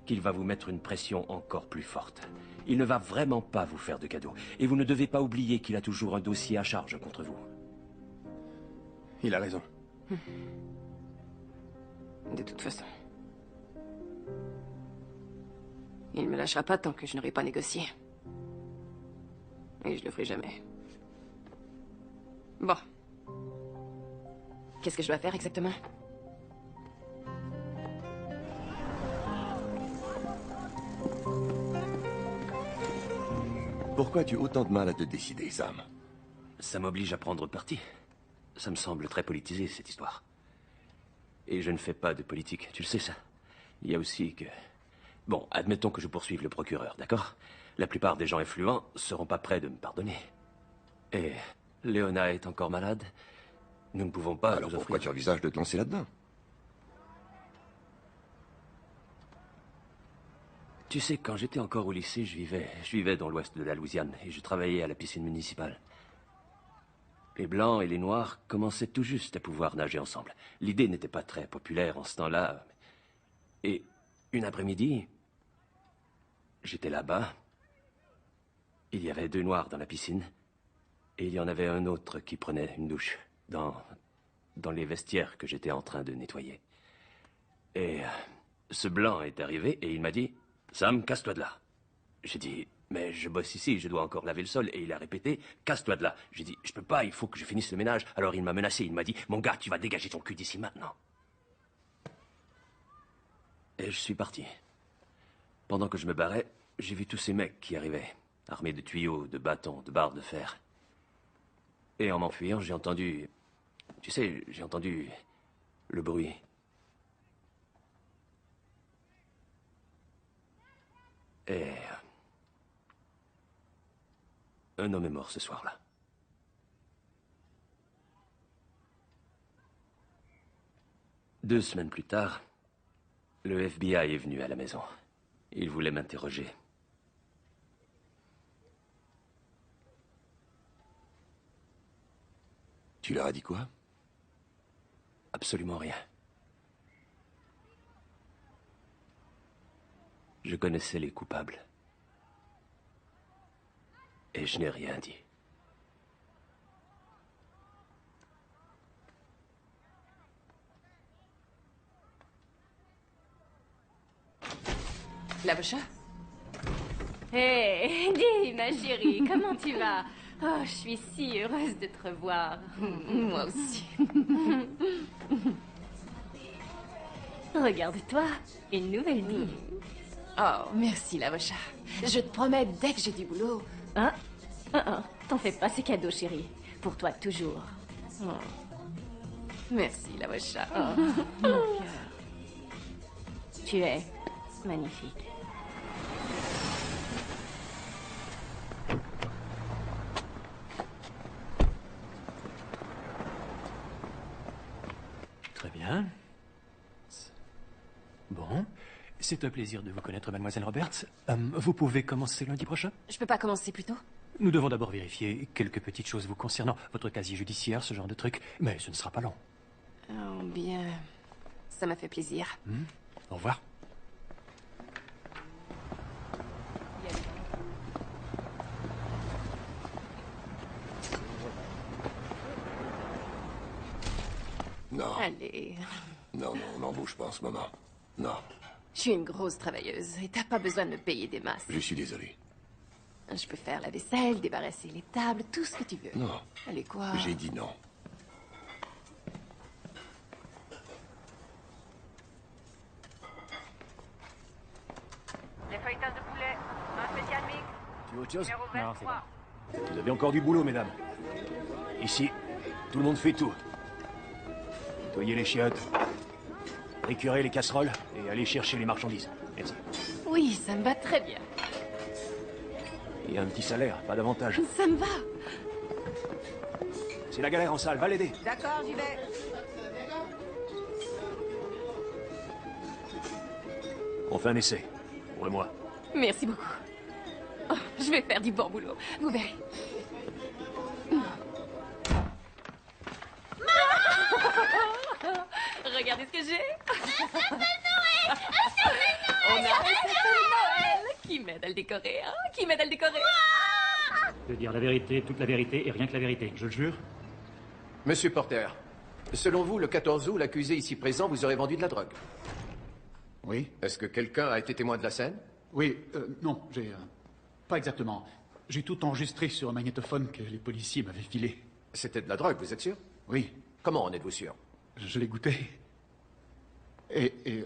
Speaker 10: qu'il va vous mettre une pression encore plus forte. Il ne va vraiment pas vous faire de cadeaux. Et vous ne devez pas oublier qu'il a toujours un dossier à charge contre vous.
Speaker 3: Il a raison.
Speaker 1: De toute façon. Il ne me lâchera pas tant que je n'aurai pas négocié. Et je le ferai jamais. Bon. Qu'est-ce que je dois faire exactement?
Speaker 10: Pourquoi as-tu autant de mal à te décider, Sam? Ça m'oblige à prendre parti. Ça me semble très politisé, cette histoire. Et je ne fais pas de politique, tu le sais ça. Il y a aussi que... Bon, admettons que je poursuive le procureur, d'accord? La plupart des gens influents seront pas prêts de me pardonner. Et Léona est encore malade. Nous ne pouvons pas...
Speaker 6: Alors pourquoi tu envisages de te lancer là-dedans?
Speaker 10: Tu sais, quand j'étais encore au lycée, je vivais dans l'ouest de la Louisiane et je travaillais à la piscine municipale. Les Blancs et les Noirs commençaient tout juste à pouvoir nager ensemble. L'idée n'était pas très populaire en ce temps-là. Et une après-midi, j'étais là-bas. Il y avait 2 Noirs dans la piscine et il y en avait un autre qui prenait une douche dans les vestiaires que j'étais en train de nettoyer. Et ce Blanc est arrivé et il m'a dit... Sam, casse-toi de là. J'ai dit, mais je bosse ici, je dois encore laver le sol. Et il a répété, casse-toi de là. J'ai dit, je peux pas, il faut que je finisse le ménage. Alors il m'a menacé, il m'a dit, mon gars, tu vas dégager ton cul d'ici maintenant. Et je suis parti. Pendant que je me barrais, j'ai vu tous ces mecs qui arrivaient, armés de tuyaux, de bâtons, de barres de fer. Et en m'enfuyant, j'ai entendu... Tu sais, j'ai entendu le bruit. Et... un homme est mort ce soir-là. Deux semaines plus tard, le FBI est venu à la maison. Il voulait m'interroger.
Speaker 6: Tu leur as dit quoi?
Speaker 10: Absolument rien. Je connaissais les coupables. Et je n'ai rien dit.
Speaker 1: L'avocat?
Speaker 12: Hé, dis, ma chérie, comment tu vas? Oh, je suis si heureuse de te revoir.
Speaker 1: Moi aussi.
Speaker 12: Regarde-toi, une nouvelle vie.
Speaker 1: Oh, merci, l'avocat. Je te promets, dès que j'ai du boulot...
Speaker 12: Hein? T'en fais pas, c'est cadeau, chérie. Pour toi, toujours.
Speaker 1: Oh. Merci, l'avocat.
Speaker 12: Oh, mon cœur. Tu es magnifique.
Speaker 14: Très bien. Bon. C'est un plaisir de vous connaître, mademoiselle Roberts. Vous pouvez commencer lundi prochain?
Speaker 1: Je peux pas commencer plus tôt?
Speaker 14: Nous devons d'abord vérifier quelques petites choses vous concernant. Votre casier judiciaire, ce genre de truc. Mais ce ne sera pas long.
Speaker 1: Oh, bien. Ça m'a fait plaisir.
Speaker 14: Au revoir.
Speaker 6: Non.
Speaker 1: Allez.
Speaker 6: Non, on n'en bouge pas en ce moment. Non.
Speaker 1: Je suis une grosse travailleuse et t'as pas besoin de me payer des masses.
Speaker 6: Je suis désolé.
Speaker 1: Je peux faire la vaisselle, débarrasser les tables, tout ce que tu veux.
Speaker 6: Non.
Speaker 1: Allez, quoi?
Speaker 6: J'ai dit non.
Speaker 8: Les feuilletons de poulet, un spécial mix.
Speaker 18: Tu veux autre chose?
Speaker 8: Numéro
Speaker 18: Non, c'est
Speaker 8: 23.
Speaker 18: bon. Vous avez encore du boulot, mesdames. Ici, tout le monde fait tout. Nettoyer les chiottes, récurer les casseroles et aller chercher les marchandises. Merci.
Speaker 1: Oui, ça me va très bien.
Speaker 18: Et un petit salaire, pas davantage.
Speaker 1: Ça me va.
Speaker 18: C'est la galère en salle, va l'aider.
Speaker 8: D'accord, j'y vais.
Speaker 18: On fait un essai. Ouvre-moi.
Speaker 1: Merci beaucoup. Oh, je vais faire du bon boulot. Vous verrez. Regardez ce que j'ai. On a un sapin de Noël qui m'aide à le décorer, hein, qui m'aide à le décorer.
Speaker 14: De dire la vérité, toute la vérité et rien que la vérité. Je le jure.
Speaker 3: Monsieur Porter, selon vous, le 14 août, l'accusé ici présent vous aurait vendu de la drogue.
Speaker 9: Oui.
Speaker 3: Est-ce que quelqu'un a été témoin de la scène?
Speaker 9: Oui, non, j'ai... pas exactement. J'ai tout enregistré sur un magnétophone que les policiers m'avaient filé.
Speaker 3: C'était de la drogue, vous êtes sûr?
Speaker 9: Oui.
Speaker 3: Comment en êtes-vous sûr?
Speaker 9: Je l'ai goûté. Et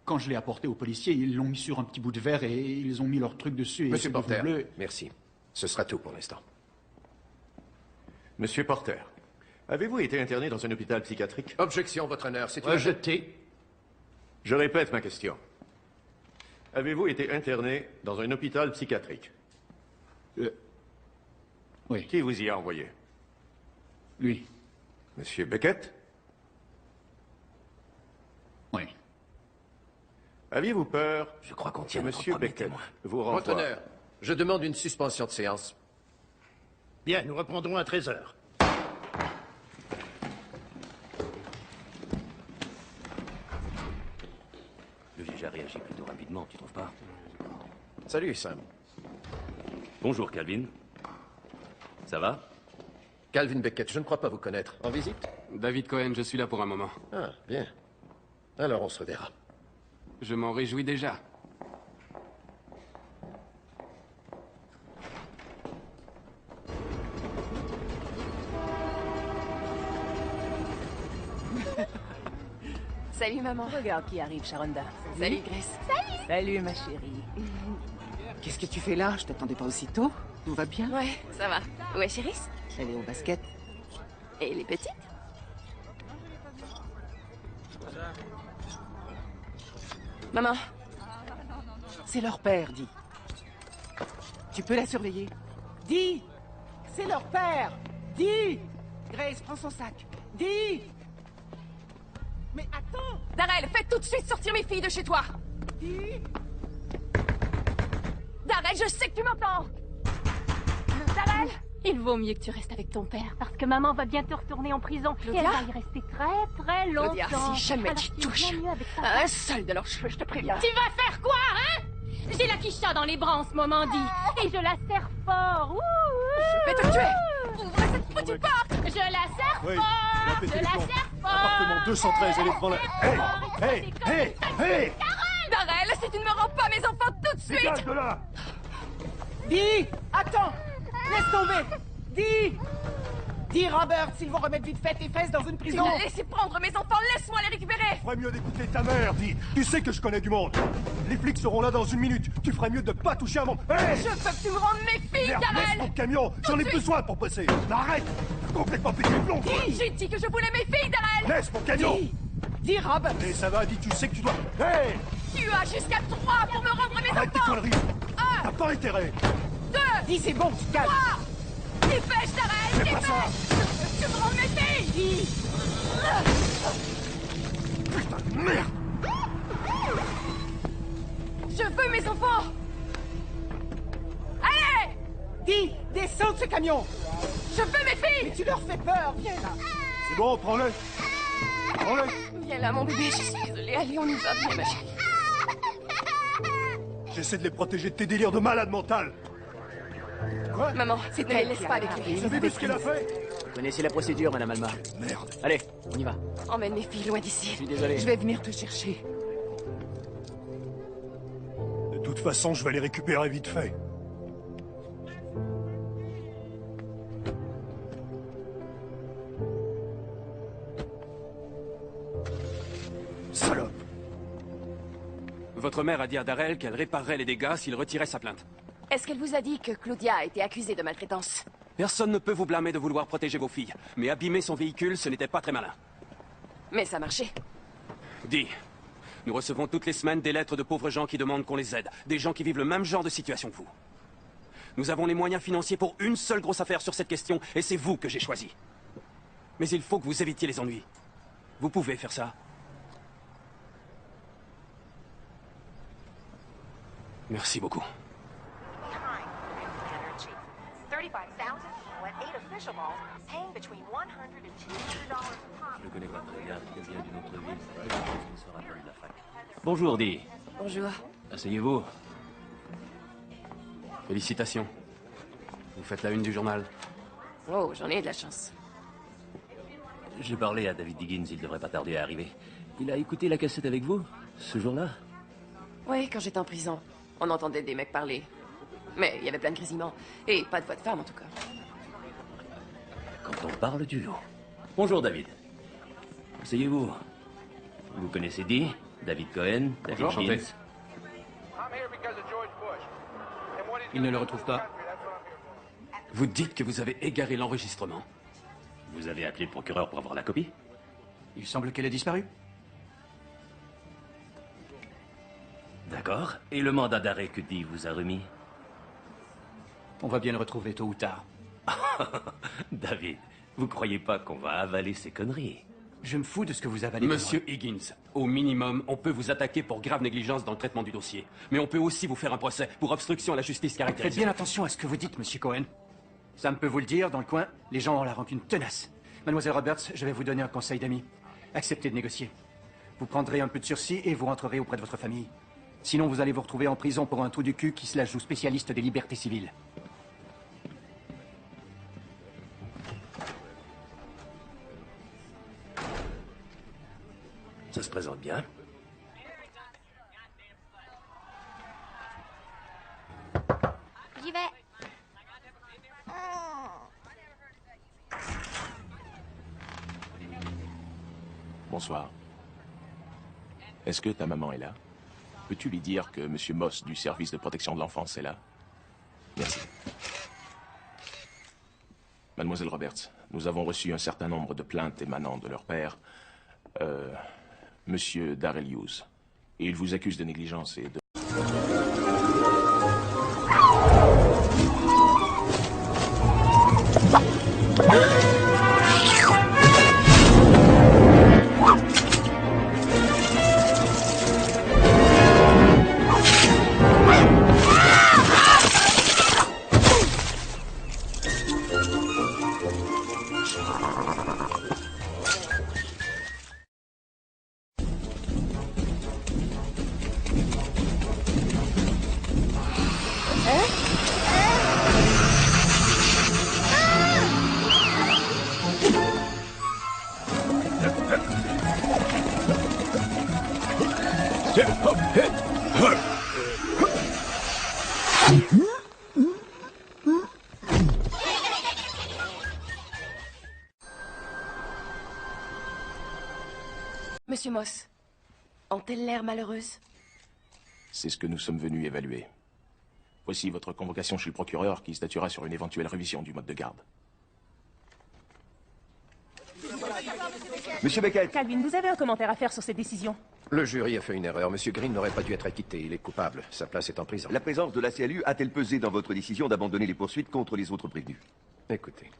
Speaker 9: quand je l'ai apporté aux policiers, ils l'ont mis sur un petit bout de verre et ils ont mis leur truc dessus. Et
Speaker 3: Monsieur
Speaker 9: c'est
Speaker 3: Porter,
Speaker 9: devenu bleu.
Speaker 3: merci. Ce sera tout pour l'instant.
Speaker 10: Monsieur Porter, avez-vous été interné dans un hôpital psychiatrique?
Speaker 3: Objection, votre honneur, c'est une...
Speaker 10: Rejeté. Je répète ma question. Avez-vous été interné dans un hôpital psychiatrique?
Speaker 9: Oui.
Speaker 10: Qui vous y a envoyé?
Speaker 9: Lui.
Speaker 10: Monsieur Beckett?
Speaker 9: Oui.
Speaker 10: Aviez-vous peur?
Speaker 3: Je crois qu'on
Speaker 10: que
Speaker 3: tient
Speaker 10: Monsieur Beckett vous renvoie?
Speaker 3: Votre honneur, je demande une suspension de séance.
Speaker 11: Bien, nous reprendrons à 13h.
Speaker 10: Le juge a réagi plutôt rapidement, tu trouves pas?
Speaker 3: Salut, Sam.
Speaker 10: Bonjour, Calvin. Ça va?
Speaker 3: Calvin Beckett, je ne crois pas vous connaître. En visite?
Speaker 17: David Cohen, je suis là pour un moment.
Speaker 3: Ah, bien. Alors on se reverra.
Speaker 17: Je m'en réjouis déjà.
Speaker 1: Salut, maman.
Speaker 5: Regarde qui arrive, Sharonda.
Speaker 1: Salut, Grace. Salut.
Speaker 5: Salut, ma chérie. Qu'est-ce que tu fais là? Je t'attendais pas aussitôt. Tout va bien?
Speaker 1: Ouais, ça va. Ouais, chérie?
Speaker 5: Elle est au basket.
Speaker 1: Et les petites? Maman.
Speaker 5: C'est leur père, dis. Tu peux la surveiller. Dis! C'est leur père! Dis! Grace, prends son sac. Dis! Mais attends!
Speaker 1: Darrell, fais tout de suite sortir mes filles de chez toi!
Speaker 5: Dis!
Speaker 1: Darrell, je sais que tu m'entends! Darrell! Il vaut mieux que tu restes avec ton père.
Speaker 12: Parce que maman va bientôt retourner en prison.
Speaker 1: Claudia?
Speaker 12: Et elle va y rester très très longtemps.
Speaker 1: Claudia, si jamais tu touches un seul de leurs cheveux, je te préviens.
Speaker 12: Tu vas faire quoi, hein? J'ai la quicha dans les bras en ce moment dit. Et je la serre fort.
Speaker 1: Je vais te tuer! Ouvre cette foutue porte!
Speaker 12: Je la serre
Speaker 9: Oui,
Speaker 12: fort!
Speaker 9: répétez
Speaker 12: Je
Speaker 9: le
Speaker 12: la
Speaker 9: plan.
Speaker 12: serre fort!
Speaker 9: Appartement 213, elle est devant la... Hey! Hey! Hey!
Speaker 1: Darrell, si tu ne me rends pas mes enfants tout de suite!
Speaker 9: Dégage de là!
Speaker 5: Dis! Attends! Laisse tomber! Dis! Dis, Robert, s'ils vont remettre vite fait tes fesses dans une
Speaker 1: Tu
Speaker 5: prison!
Speaker 1: m'as laissé prendre mes enfants, laisse-moi les récupérer!
Speaker 9: Tu ferais mieux d'écouter ta mère, dis! Tu sais que je connais du monde! Les flics seront là dans une minute! Tu ferais mieux de pas toucher à mon... Hey!
Speaker 1: Je veux que tu me rendes mes filles,
Speaker 9: Merde, laisse
Speaker 1: Darrell!
Speaker 9: mon camion! J'en ai besoin pour bosser! Arrête! Complètement pété le plomb! toi.
Speaker 1: J'ai dit que je voulais mes filles, Darrell!
Speaker 9: Laisse mon camion!
Speaker 5: Dis, Robert!
Speaker 9: Et ça va, dis, tu sais que tu dois... Hey!
Speaker 1: Tu as jusqu'à 3 pour me rendre mes
Speaker 9: Arrête tes
Speaker 1: enfants!
Speaker 9: conneries! T'as pas intérêt!
Speaker 1: 2!
Speaker 5: Dis, c'est bon, tu te calmes!
Speaker 1: 3! Dépêche, Darrell!
Speaker 9: Fais pas ça!
Speaker 1: Tu me rends mes filles!
Speaker 9: Putain de merde!
Speaker 1: Je veux mes enfants! Allez!
Speaker 5: Dis, descends de ce camion!
Speaker 1: Je veux mes filles!
Speaker 5: Mais tu leur fais peur, viens là!
Speaker 9: C'est bon, prends-le! Prends-le!
Speaker 1: Viens là, mon bébé, je suis désolée. Allez, on y va, viens, ma chérie.
Speaker 9: J'essaie de les protéger de tes délires de malade mental! Quoi?
Speaker 1: Maman, ne les laisse pas avec lui.
Speaker 9: Vous avez vu ce qu'elle a fait?
Speaker 14: Vous connaissez la procédure, Madame Alma.
Speaker 9: Merde!
Speaker 14: Allez, on y va.
Speaker 1: Emmène mes filles loin d'ici.
Speaker 14: Je suis désolé.
Speaker 5: Je vais venir te chercher.
Speaker 9: De toute façon, je vais les récupérer vite fait. Salope!
Speaker 17: Votre mère a dit à Darrell qu'elle réparerait les dégâts s'il retirait sa plainte.
Speaker 1: Est-ce qu'elle vous a dit que Claudia a été accusée de maltraitance?
Speaker 17: Personne ne peut vous blâmer de vouloir protéger vos filles. Mais abîmer son véhicule, ce n'était pas très malin.
Speaker 1: Mais ça marchait.
Speaker 17: Dis, nous recevons toutes les semaines des lettres de pauvres gens qui demandent qu'on les aide. Des gens qui vivent le même genre de situation que vous. Nous avons les moyens financiers pour une seule grosse affaire sur cette question, et c'est vous que j'ai choisi. Mais il faut que vous évitiez les ennuis. Vous pouvez faire ça. Merci beaucoup.
Speaker 13: 35,000 people at 8 official malls, paying between $100 and $200 a pop.
Speaker 10: Je le connais pas très bien, il vient d'une autre ville. Il se rappelle de la fac. Bonjour, Dee.
Speaker 1: Bonjour.
Speaker 10: Asseyez-vous.
Speaker 17: Félicitations. Vous faites la une du journal.
Speaker 1: Oh, j'en ai de la chance.
Speaker 10: J'ai parlé à David Higgins, il devrait pas tarder à arriver. Il a écouté la cassette avec vous, ce jour-là?
Speaker 1: Oui, quand j'étais en prison. On entendait des mecs parler. Mais il y avait plein de grésillements. Et pas de voix de femme, en tout cas.
Speaker 10: Quand on parle du lot. Bonjour, David. Asseyez-vous. Vous connaissez Dee? David Cohen? David
Speaker 17: Bonjour,
Speaker 10: Higgins?
Speaker 9: Il ne le retrouve pas.
Speaker 17: Vous dites que vous avez égaré l'enregistrement.
Speaker 10: Vous avez appelé le procureur pour avoir la copie?
Speaker 14: Il semble qu'elle ait disparu.
Speaker 10: D'accord. Et le mandat d'arrêt que Dee vous a remis?
Speaker 14: On va bien le retrouver tôt ou tard.
Speaker 10: David, vous croyez pas qu'on va avaler ces conneries?
Speaker 14: Je me fous de ce que vous avalez.
Speaker 17: Monsieur Higgins, au minimum, on peut vous attaquer pour grave négligence dans le traitement du dossier. Mais on peut aussi vous faire un procès pour obstruction à la justice
Speaker 14: Faites
Speaker 17: caractérisée.
Speaker 14: bien attention à ce que vous dites, monsieur Cohen. Sam peut vous le dire, dans le coin, les gens ont la rancune tenace. Mademoiselle Roberts, je vais vous donner un conseil d'ami. Acceptez de négocier. Vous prendrez un peu de sursis et vous rentrerez auprès de votre famille. Sinon, vous allez vous retrouver en prison pour un trou du cul qui se la joue spécialiste des libertés civiles.
Speaker 10: Ça se présente bien.
Speaker 2: J'y vais.
Speaker 6: Bonsoir. Est-ce que ta maman est là? Peux-tu lui dire que M. Moss du service de protection de l'enfance est là? Merci. Mademoiselle Roberts, nous avons reçu un certain nombre de plaintes émanant de leur père, Monsieur Darrell Hughes. Et il vous accuse de négligence et de...
Speaker 1: Monsieur Moss, ont-elles l'air malheureuses?
Speaker 6: C'est ce que nous sommes venus évaluer. Voici votre convocation chez le procureur qui statuera sur une éventuelle révision du mode de garde.
Speaker 22: Monsieur Beckett.
Speaker 23: Calvin, vous avez un commentaire à faire sur cette décision?
Speaker 3: Le jury a fait une erreur. Monsieur Green n'aurait pas dû être acquitté. Il est coupable. Sa place est en prison.
Speaker 22: La présence de la CLU a-t-elle pesé dans votre décision d'abandonner les poursuites contre les autres prévenus?
Speaker 3: Écoutez,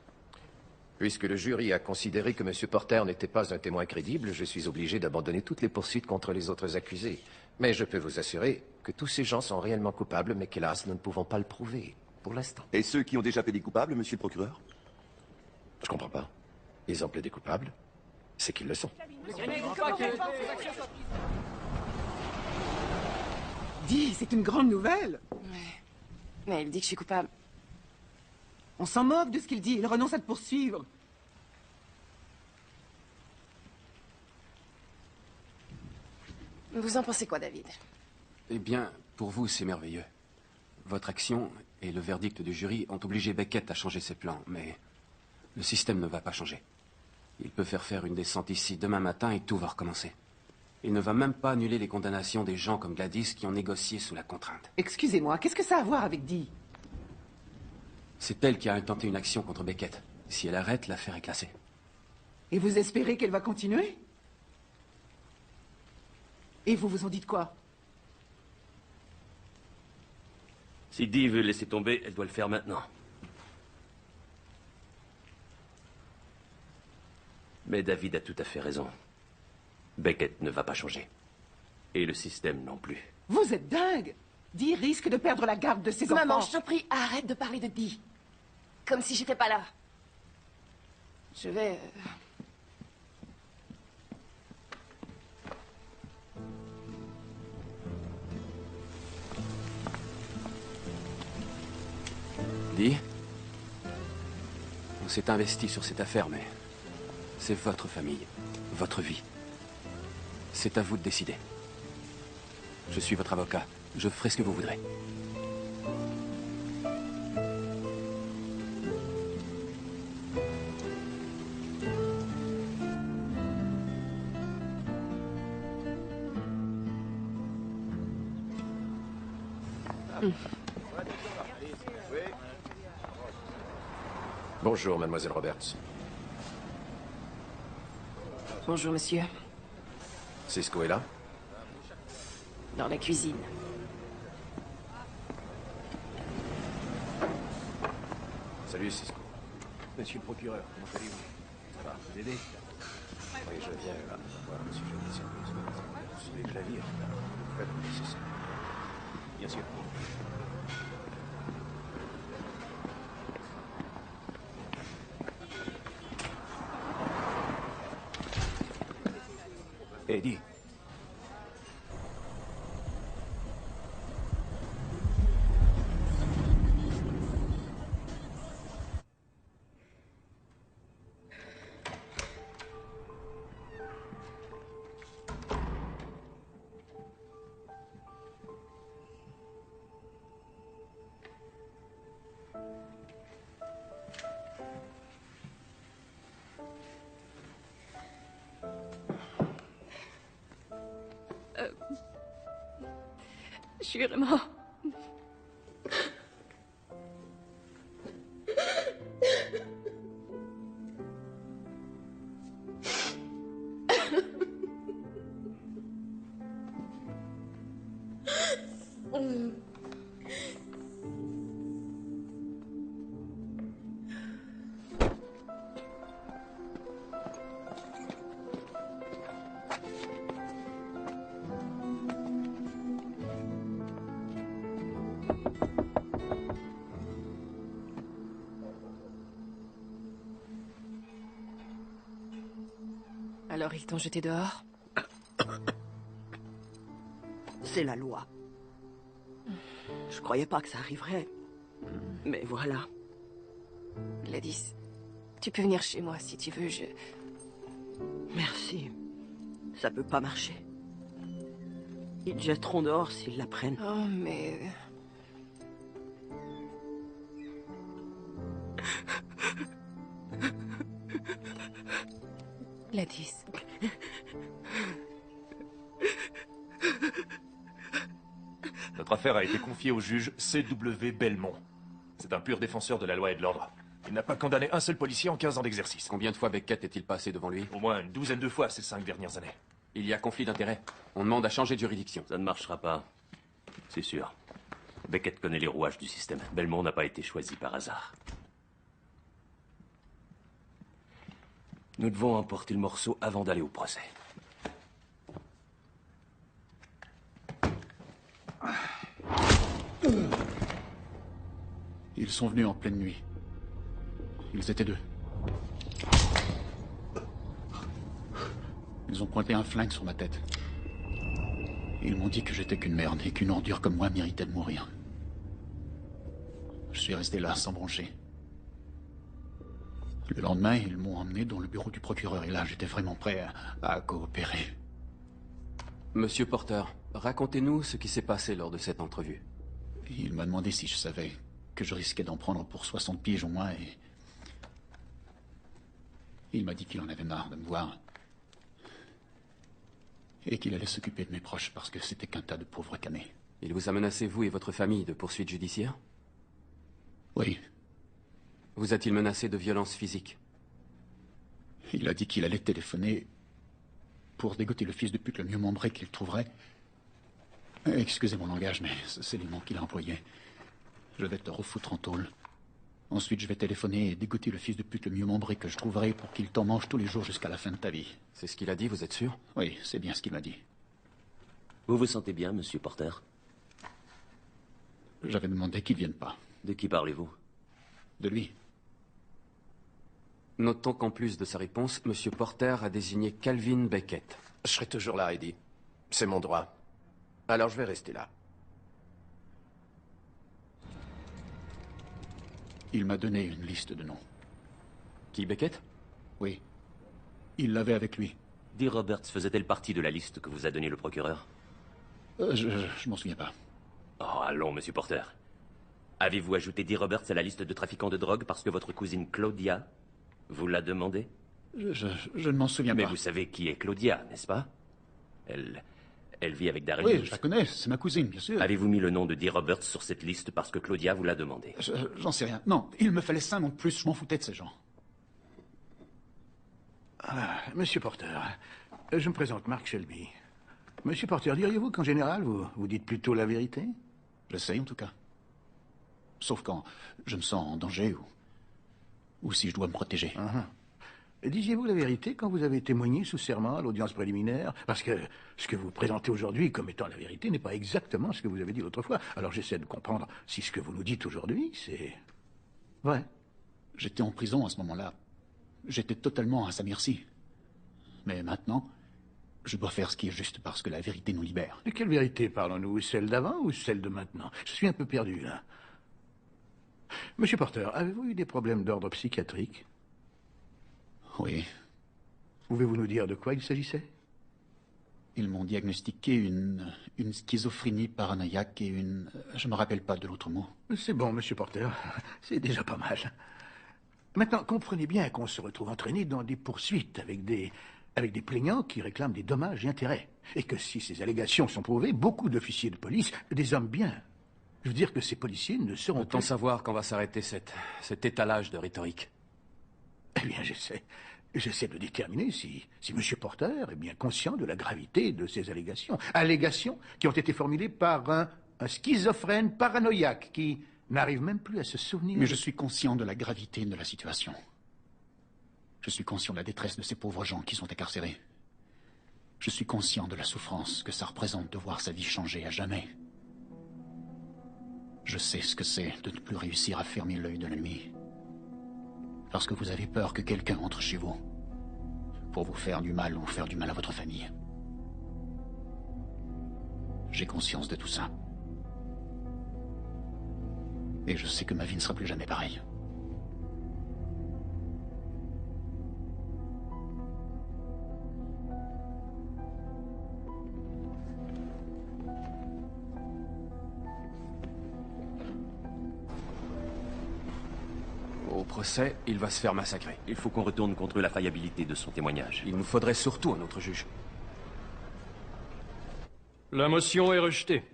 Speaker 3: puisque le jury a considéré que M. Porter n'était pas un témoin crédible, je suis obligé d'abandonner toutes les poursuites contre les autres accusés. Mais je peux vous assurer que tous ces gens sont réellement coupables, mais qu'hélas, nous ne pouvons pas le prouver, pour l'instant.
Speaker 22: Et ceux qui ont déjà plaidé coupables, monsieur le procureur?
Speaker 3: Je comprends pas. Ils ont plaidé coupables, c'est qu'ils le sont.
Speaker 5: Dis, c'est une grande nouvelle.
Speaker 1: Ouais. Mais il dit que je suis coupable.
Speaker 5: On s'en moque de ce qu'il dit. Il renonce à te poursuivre.
Speaker 1: Vous en pensez quoi, David?
Speaker 17: Eh bien, pour vous, c'est merveilleux. Votre action et le verdict du jury ont obligé Beckett à changer ses plans, mais le système ne va pas changer. Il peut faire une descente ici demain matin et tout va recommencer. Il ne va même pas annuler les condamnations des gens comme Gladys qui ont négocié sous la contrainte.
Speaker 5: Excusez-moi, qu'est-ce que ça a à voir avec Dee?
Speaker 17: C'est elle qui a intenté une action contre Beckett. Si elle arrête, l'affaire est classée.
Speaker 5: Et vous espérez qu'elle va continuer? Et vous vous en dites quoi?
Speaker 10: Si Dee veut laisser tomber, elle doit le faire maintenant. Mais David a tout à fait raison. Beckett ne va pas changer. Et le système non plus.
Speaker 5: Vous êtes dingue! Dee risque de perdre la garde de ses enfants.
Speaker 1: Maman, je te prie, arrête de parler de Dee. Comme si j'étais pas là. Je vais...
Speaker 17: Dee, on s'est investi sur cette affaire, mais c'est votre famille, votre vie. C'est à vous de décider. Je suis votre avocat. Je ferai ce que vous voudrez.
Speaker 3: Bonjour, mademoiselle Roberts.
Speaker 1: Bonjour, monsieur.
Speaker 3: Cisco est là?
Speaker 1: Dans la cuisine.
Speaker 3: Salut, Cisco.
Speaker 22: Monsieur le procureur, comment allez-vous? Ça va, vous aider?
Speaker 3: Oui, je viens voir un sujet de service.
Speaker 22: Vous voulez que je la vire?
Speaker 3: Faites le nécessaire.
Speaker 22: Bien sûr.
Speaker 18: Eddie.
Speaker 1: Je suis vraiment... Alors ils t'ont jeté dehors?
Speaker 19: C'est la loi. Je croyais pas que ça arriverait. Mais voilà.
Speaker 1: Gladys, tu peux venir chez moi si tu veux,
Speaker 19: Merci. Ça peut pas marcher. Ils te jetteront dehors s'ils l'apprennent.
Speaker 1: Oh, mais... Gladys.
Speaker 18: Notre affaire a été confiée au juge C.W. Belmont. C'est un pur défenseur de la loi et de l'ordre. Il n'a pas condamné un seul policier en 15 ans d'exercice.
Speaker 17: Combien de fois Beckett est-il passé devant lui?
Speaker 18: Au moins une douzaine de fois ces 5 dernières années.
Speaker 17: Il y a conflit d'intérêts. On demande à changer de juridiction.
Speaker 10: Ça ne marchera pas. C'est sûr. Beckett connaît les rouages du système. Belmont n'a pas été choisi par hasard. Nous devons emporter le morceau avant d'aller au procès.
Speaker 9: Ils sont venus en pleine nuit. Ils étaient 2. Ils ont pointé un flingue sur ma tête. Ils m'ont dit que j'étais qu'une merde et qu'une ordure comme moi méritait de mourir. Je suis resté là, sans broncher. Le lendemain, ils m'ont emmené dans le bureau du procureur et là, j'étais vraiment prêt à coopérer.
Speaker 17: Monsieur Porter, racontez-nous ce qui s'est passé lors de cette entrevue.
Speaker 9: Il m'a demandé si je savais que je risquais d'en prendre pour 60 piges au moins et... Il m'a dit qu'il en avait marre de me voir. Et qu'il allait s'occuper de mes proches parce que c'était qu'un tas de pauvres canets.
Speaker 17: Il vous a menacé, vous et votre famille, de poursuites judiciaires?
Speaker 9: Oui.
Speaker 17: Vous a-t-il menacé de violence physique?
Speaker 9: Il a dit qu'il allait téléphoner pour dégoter le fils de pute le mieux membré qu'il trouverait. Excusez mon langage, mais c'est les mots qu'il a employés. Je vais te refoutre en tôle. Ensuite, je vais téléphoner et dégoter le fils de pute le mieux membré que je trouverai pour qu'il t'en mange tous les jours jusqu'à la fin de ta vie.
Speaker 17: C'est ce qu'il a dit, vous êtes sûr?
Speaker 9: Oui, c'est bien ce qu'il m'a dit.
Speaker 10: Vous vous sentez bien, monsieur Porter?
Speaker 9: J'avais demandé qu'il ne vienne pas.
Speaker 10: De qui parlez-vous?
Speaker 9: De lui.
Speaker 17: Notons qu'en plus de sa réponse, M. Porter a désigné Calvin Beckett.
Speaker 3: Je serai toujours là, Eddie. C'est mon droit. Alors je vais rester là.
Speaker 9: Il m'a donné une liste de noms.
Speaker 17: Qui, Beckett?
Speaker 9: Oui. Il l'avait avec lui.
Speaker 10: Dee Roberts faisait-elle partie de la liste que vous a donnée le procureur?
Speaker 9: Je m'en souviens pas.
Speaker 10: Oh, allons, Monsieur Porter. Avez-vous ajouté Dee Roberts à la liste de trafiquants de drogue parce que votre cousine Claudia vous l'a demandé?
Speaker 9: Je ne m'en souviens pas.
Speaker 10: Mais vous savez qui est Claudia, n'est-ce pas? Elle vit avec Darius.
Speaker 9: Oui, je la connais, c'est ma cousine, bien sûr.
Speaker 10: Avez-vous mis le nom de Dee Roberts sur cette liste parce que Claudia vous l'a demandé?
Speaker 9: J'en sais rien. Non, il me fallait 5 noms de plus, je m'en foutais de ces gens.
Speaker 4: Ah, Monsieur Porter, je me présente Mark Shelby. Monsieur Porter, diriez-vous qu'en général, vous dites plutôt la vérité?
Speaker 9: J'essaye en tout cas. Sauf quand je me sens en danger ou si je dois me protéger.
Speaker 4: Disiez-vous la vérité quand vous avez témoigné sous serment à l'audience préliminaire? Parce que ce que vous présentez aujourd'hui comme étant la vérité n'est pas exactement ce que vous avez dit l'autre fois. Alors j'essaie de comprendre si ce que vous nous dites aujourd'hui, c'est vrai.
Speaker 9: J'étais en prison à ce moment-là. J'étais totalement à sa merci. Mais maintenant, je dois faire ce qui est juste parce que la vérité nous libère.
Speaker 4: De quelle vérité parlons-nous? Celle d'avant ou celle de maintenant? Je suis un peu perdu, là. Monsieur Porter, avez-vous eu des problèmes d'ordre psychiatrique?
Speaker 9: Oui.
Speaker 4: Pouvez-vous nous dire de quoi il s'agissait?
Speaker 9: Ils m'ont diagnostiqué une schizophrénie paranoïaque et une... Je me rappelle pas de l'autre mot.
Speaker 4: C'est bon, Monsieur Porter. C'est déjà pas mal. Maintenant, comprenez bien qu'on se retrouve entraîné dans des poursuites avec des plaignants qui réclament des dommages et intérêts. Et que si ces allégations sont prouvées, beaucoup d'officiers de police, des hommes bien, je veux dire que ces policiers ne seront
Speaker 17: Autant
Speaker 4: plus...
Speaker 17: savoir quand va s'arrêter cet étalage de rhétorique.
Speaker 4: Eh bien, j'essaie de déterminer si M. Porter est bien conscient de la gravité de ces allégations. Allégations qui ont été formulées par un schizophrène paranoïaque qui n'arrive même plus à se souvenir...
Speaker 9: Mais je suis conscient de la gravité de la situation. Je suis conscient de la détresse de ces pauvres gens qui sont incarcérés. Je suis conscient de la souffrance que ça représente de voir sa vie changer à jamais. Je sais ce que c'est de ne plus réussir à fermer l'œil de l'ennemi. Parce que vous avez peur que quelqu'un entre chez vous pour vous faire du mal ou faire du mal à votre famille. J'ai conscience de tout ça. Et je sais que ma vie ne sera plus jamais pareille.
Speaker 17: Au procès, il va se faire massacrer.
Speaker 10: Il faut qu'on retourne contre la faillibilité de son témoignage.
Speaker 17: Il nous faudrait surtout un autre juge.
Speaker 7: La motion est rejetée.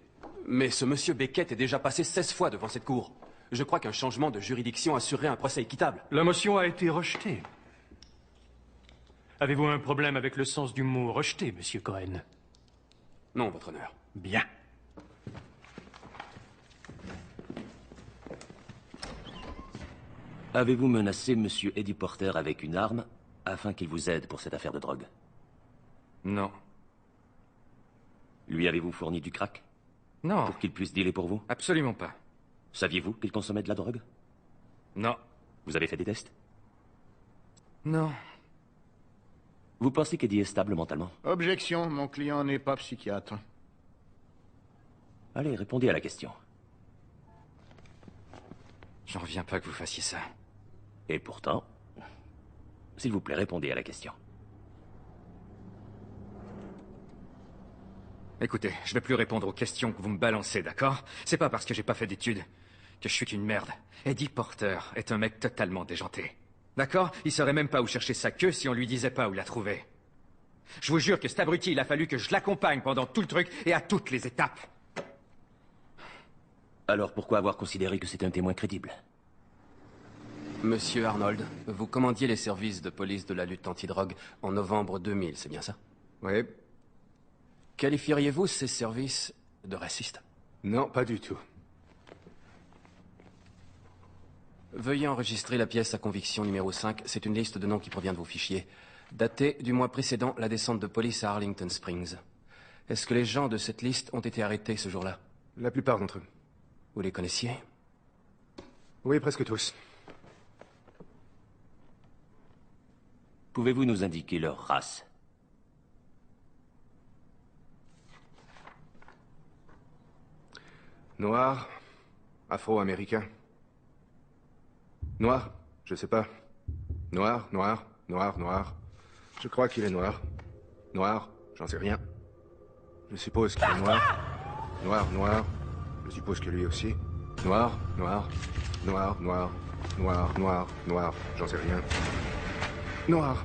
Speaker 17: Mais ce monsieur Beckett est déjà passé 16 fois devant cette cour. Je crois qu'un changement de juridiction assurerait un procès équitable.
Speaker 7: La motion a été rejetée. Avez-vous un problème avec le sens du mot rejeté, monsieur Cohen?
Speaker 17: Non, votre honneur.
Speaker 7: Bien.
Speaker 10: Avez-vous menacé monsieur Eddie Porter avec une arme afin qu'il vous aide pour cette affaire de drogue?
Speaker 17: Non.
Speaker 10: Lui avez-vous fourni du crack?
Speaker 7: Non.
Speaker 10: Pour qu'il puisse dealer pour vous?
Speaker 7: Absolument pas.
Speaker 10: Saviez-vous qu'il consommait de la drogue?
Speaker 7: Non.
Speaker 10: Vous avez fait des tests?
Speaker 7: Non.
Speaker 10: Vous pensez qu'Eddie est stable mentalement?
Speaker 4: Objection, mon client n'est pas psychiatre.
Speaker 10: Allez, répondez à la question.
Speaker 7: J'en reviens pas que vous fassiez ça.
Speaker 10: Et pourtant, s'il vous plaît, répondez à la question.
Speaker 7: Écoutez, je vais plus répondre aux questions que vous me balancez, d'accord? C'est pas parce que j'ai pas fait d'études que je suis qu'une merde. Eddie Porter est un mec totalement déjanté. D'accord? Il saurait même pas où chercher sa queue si on lui disait pas où la trouver. Je vous jure que cet abruti, il a fallu que je l'accompagne pendant tout le truc et à toutes les étapes.
Speaker 10: Alors pourquoi avoir considéré que c'était un témoin crédible?
Speaker 17: Monsieur Arnold, vous commandiez les services de police de la lutte antidrogue en novembre 2000, c'est bien ça?
Speaker 7: Oui.
Speaker 17: Qualifieriez-vous ces services de racistes?
Speaker 7: Non, pas du tout.
Speaker 17: Veuillez enregistrer la pièce à conviction numéro 5. C'est une liste de noms qui provient de vos fichiers. Datée du mois précédent la descente de police à Arlington Springs. Est-ce que les gens de cette liste ont été arrêtés ce jour-là?
Speaker 7: La plupart d'entre eux.
Speaker 6: Vous les connaissiez?
Speaker 16: Oui, presque tous.
Speaker 10: Pouvez-vous nous indiquer leur race?
Speaker 16: Noir, afro-américain. Noir, je sais pas. Noir, noir, noir, noir. Je crois qu'il est noir. Noir, j'en sais rien. Je suppose qu'il est noir. Noir, noir. Je suppose que lui aussi. Noir, noir, noir, noir, noir, noir, noir. J'en sais rien. Noir.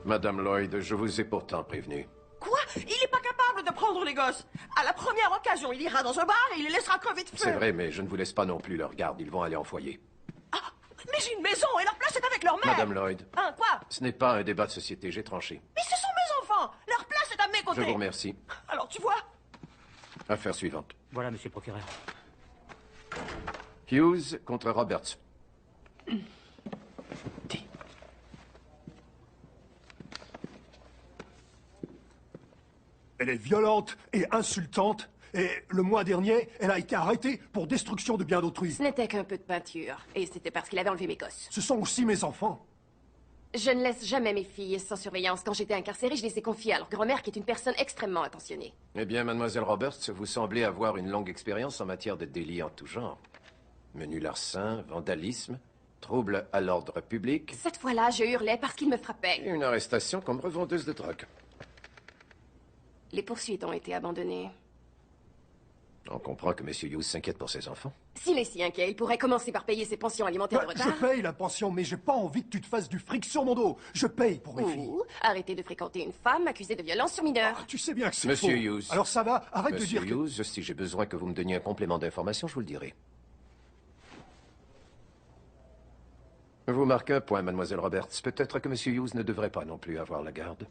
Speaker 3: Madame Lloyd, je vous ai pourtant prévenu.
Speaker 19: Quoi? Il n'est pas capable de prendre les gosses. À la première occasion, il ira dans un bar et il les laissera crever de feu.
Speaker 3: C'est vrai, mais je ne vous laisse pas non plus leur garde. Ils vont aller en foyer.
Speaker 19: Mais j'ai une maison et leur place est avec leur mère.
Speaker 3: Madame Lloyd,
Speaker 19: Hein, quoi?
Speaker 3: ce n'est pas un débat de société, j'ai tranché.
Speaker 19: Mais ce sont mes enfants. Leur place est à mes côtés.
Speaker 3: Je vous remercie.
Speaker 19: Alors, tu vois?
Speaker 3: Affaire suivante.
Speaker 20: Voilà, monsieur le procureur.
Speaker 3: Hughes contre Roberts.
Speaker 21: Elle est violente et insultante. Et le mois dernier, elle a été arrêtée pour destruction de biens d'autrui.
Speaker 1: Ce n'était qu'un peu de peinture. Et c'était parce qu'il avait enlevé mes gosses.
Speaker 21: Ce sont aussi mes enfants.
Speaker 1: Je ne laisse jamais mes filles sans surveillance. Quand j'étais incarcérée, je les ai confiées à leur grand-mère, qui est une personne extrêmement attentionnée.
Speaker 3: Eh bien, mademoiselle Roberts, vous semblez avoir une longue expérience en matière de délits en tout genre. Menu larcin, vandalisme, trouble à l'ordre public.
Speaker 1: Cette fois-là, je hurlais parce qu'ils me frappaient.
Speaker 3: Et une arrestation comme revendeuse de drogue.
Speaker 1: Les poursuites ont été abandonnées.
Speaker 3: On comprend que M. Hughes s'inquiète pour ses enfants.
Speaker 1: S'il est si inquiet, il pourrait commencer par payer ses pensions alimentaires de retard.
Speaker 21: Je paye la pension, mais j'ai pas envie que tu te fasses du fric sur mon dos. Je paye pour mes filles.
Speaker 1: Ou arrêter de fréquenter une femme accusée de violence sur mineur.
Speaker 21: Tu sais bien que c'est
Speaker 3: Monsieur
Speaker 21: faux.
Speaker 3: Hughes.
Speaker 21: Alors ça va, arrête de
Speaker 3: Monsieur
Speaker 21: dire que...
Speaker 3: Hughes, si j'ai besoin que vous me donniez un complément d'information, je vous le dirai. Vous marquez un point, mademoiselle Roberts. Peut-être que M. Hughes ne devrait pas non plus avoir la garde.